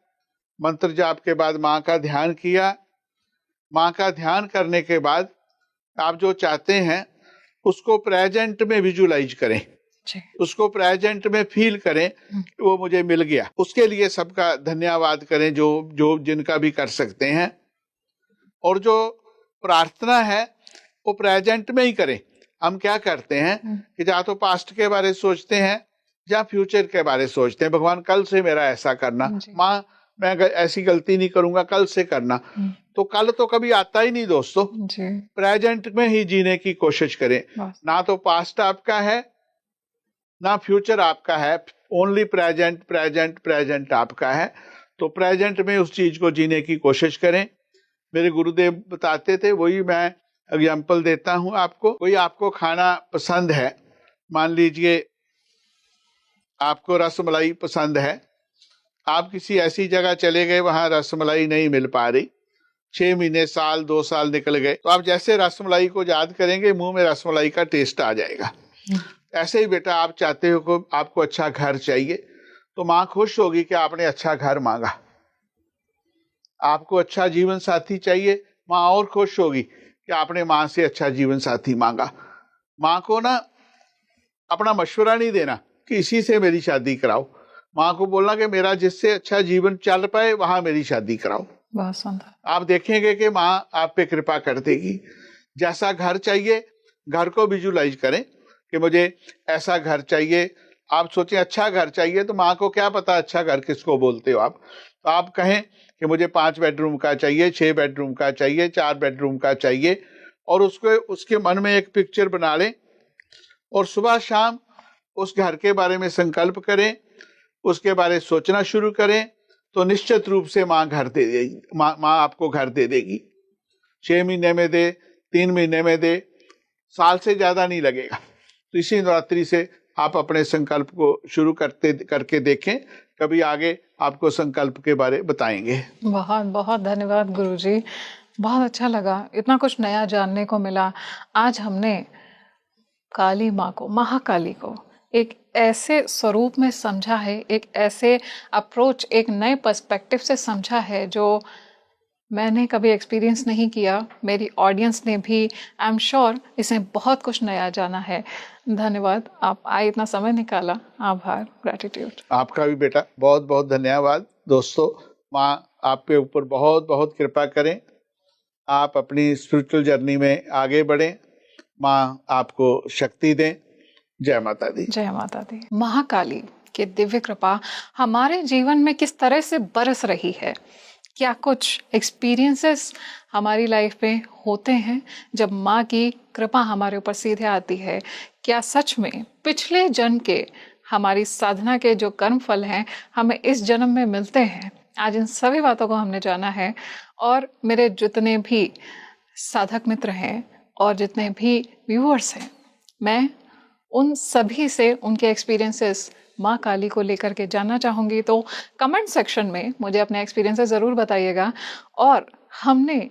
मंत्र जाप के बाद माँ का ध्यान किया, माँ का ध्यान करने के बाद आप जो चाहते हैं उसको प्रेजेंट में विजुलाइज करें, उसको प्रेजेंट में फील करें कि वो मुझे मिल गया। उसके लिए सबका धन्यवाद करें, जो जिनका भी कर सकते हैं। और जो प्रार्थना है वो प्रेजेंट में ही करें। हम क्या करते हैं कि या तो पास्ट के बारे सोचते हैं या फ्यूचर के बारे सोचते हैं, भगवान कल से मेरा ऐसा करना, माँ मैं ऐसी गलती नहीं करूंगा, कल से करना। तो कल तो कभी आता ही नहीं दोस्तों, प्रेजेंट में ही जीने की कोशिश करें। ना तो पास्ट आपका है ना फ्यूचर आपका है, ओनली प्रेजेंट प्रेजेंट प्रेजेंट आपका है। तो प्रेजेंट में उस चीज को जीने की कोशिश करें। मेरे गुरुदेव बताते थे, वही मैं एग्जाम्पल देता हूं आपको। कोई आपको खाना पसंद है, मान लीजिए आपको रसमलाई पसंद है, आप किसी ऐसी जगह चले गए वहां रसमलाई नहीं मिल पा रही, 6 महीने, साल, 2 साल निकल गए, तो आप जैसे रसमलाई को याद करेंगे मुंह में रसमलाई का टेस्ट आ जाएगा। ऐसे ही बेटा आप चाहते हो कि आपको अच्छा घर चाहिए, तो माँ खुश होगी कि आपने अच्छा घर मांगा। आपको अच्छा जीवन साथी चाहिए, माँ और खुश होगी कि आपने माँ से अच्छा जीवन साथी मांगा। माँ को ना अपना मशवरा नहीं देना कि इसी से मेरी शादी कराओ, माँ को बोलना कि मेरा जिससे अच्छा जीवन चल पाए वहां मेरी शादी कराओ। बहुत सुंदर। आप देखेंगे कि माँ आप पे कृपा कर देगी। जैसा घर चाहिए, घर को विजुलाइज करें कि मुझे ऐसा घर चाहिए। आप सोचें अच्छा घर चाहिए, तो माँ को क्या पता अच्छा घर किसको बोलते हो आप। तो आप कहें कि मुझे 5 बेडरूम का चाहिए, 6 बेडरूम का चाहिए, 4 बेडरूम का चाहिए, और उसके मन में एक पिक्चर बना लें, और सुबह शाम उस घर के बारे में संकल्प करें, उसके बारे में सोचना शुरू करें, तो निश्चित रूप से माँ घर दे देगी। माँ आपको घर दे देगी। 6 महीने में दे, 3 महीने में दे, साल से ज्यादा नहीं लगेगा। तो इसी नवरात्रि से आप अपने संकल्प को शुरू करके देखें, कभी आगे आपको संकल्प के बारे बताएंगे। बहुत बहुत धन्यवाद गुरुजी, बहुत अच्छा लगा, इतना कुछ नया जानने को मिला। आज हमने काली माँ को, महाकाली को एक ऐसे स्वरूप में समझा है, एक ऐसे अप्रोच, एक नए पर्सपेक्टिव से समझा है जो मैंने कभी एक्सपीरियंस नहीं किया। मेरी ऑडियंस ने भी, आई एम श्योर, इसमें बहुत कुछ नया जाना है। धन्यवाद, आप आए, इतना समय निकाला, आभार, ग्रैटिट्यूड। आपका भी बेटा बहुत बहुत धन्यवाद। दोस्तों, माँ आप पे ऊपर बहुत बहुत कृपा करें, आप अपनी स्पिरिचुअल जर्नी में आगे बढ़ें, माँ आपको शक्ति दें। जय माता दी। जय माता दी। महाकाली की दिव्य कृपा हमारे जीवन में किस तरह से बरस रही है, क्या कुछ एक्सपीरियंसेस हमारी लाइफ में होते हैं जब माँ की कृपा हमारे ऊपर सीधे आती है? क्या सच में पिछले जन्म के हमारी साधना के जो कर्म फल हैं हमें इस जन्म में मिलते हैं? आज इन सभी बातों को हमने जाना है, और मेरे जितने भी साधक मित्र हैं और जितने भी व्यूअर्स हैं, मैं उन सभी से उनके एक्सपीरियंसेस माँ काली को लेकर के जानना चाहूँगी। तो कमेंट सेक्शन में मुझे अपने एक्सपीरियंसेस ज़रूर बताइएगा। और हमने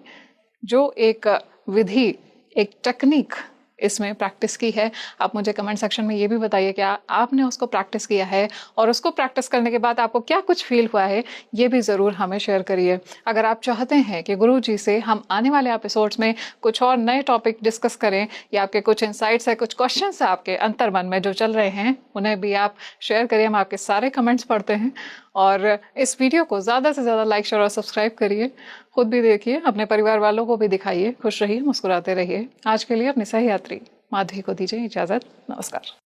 जो एक विधि, एक टेक्निक इसमें प्रैक्टिस की है, आप मुझे कमेंट सेक्शन में ये भी बताइए कि आपने उसको प्रैक्टिस किया है और उसको प्रैक्टिस करने के बाद आपको क्या कुछ फील हुआ है, ये भी ज़रूर हमें शेयर करिए। अगर आप चाहते हैं कि गुरुजी से हम आने वाले एपिसोड्स में कुछ और नए टॉपिक डिस्कस करें, या आपके कुछ इंसाइट्स है, कुछ क्वेश्चंस है आपके अंतर्मन में जो चल रहे हैं, उन्हें भी आप शेयर करिए। हम आपके सारे कमेंट्स पढ़ते हैं। और इस वीडियो को ज़्यादा से ज़्यादा लाइक, शेयर और सब्सक्राइब करिए। खुद भी देखिए, अपने परिवार वालों को भी दिखाइए। खुश रहिए, मुस्कुराते रहिए। आज के लिए अपनी सही यात्री माधवी को दीजिए इजाज़त। नमस्कार।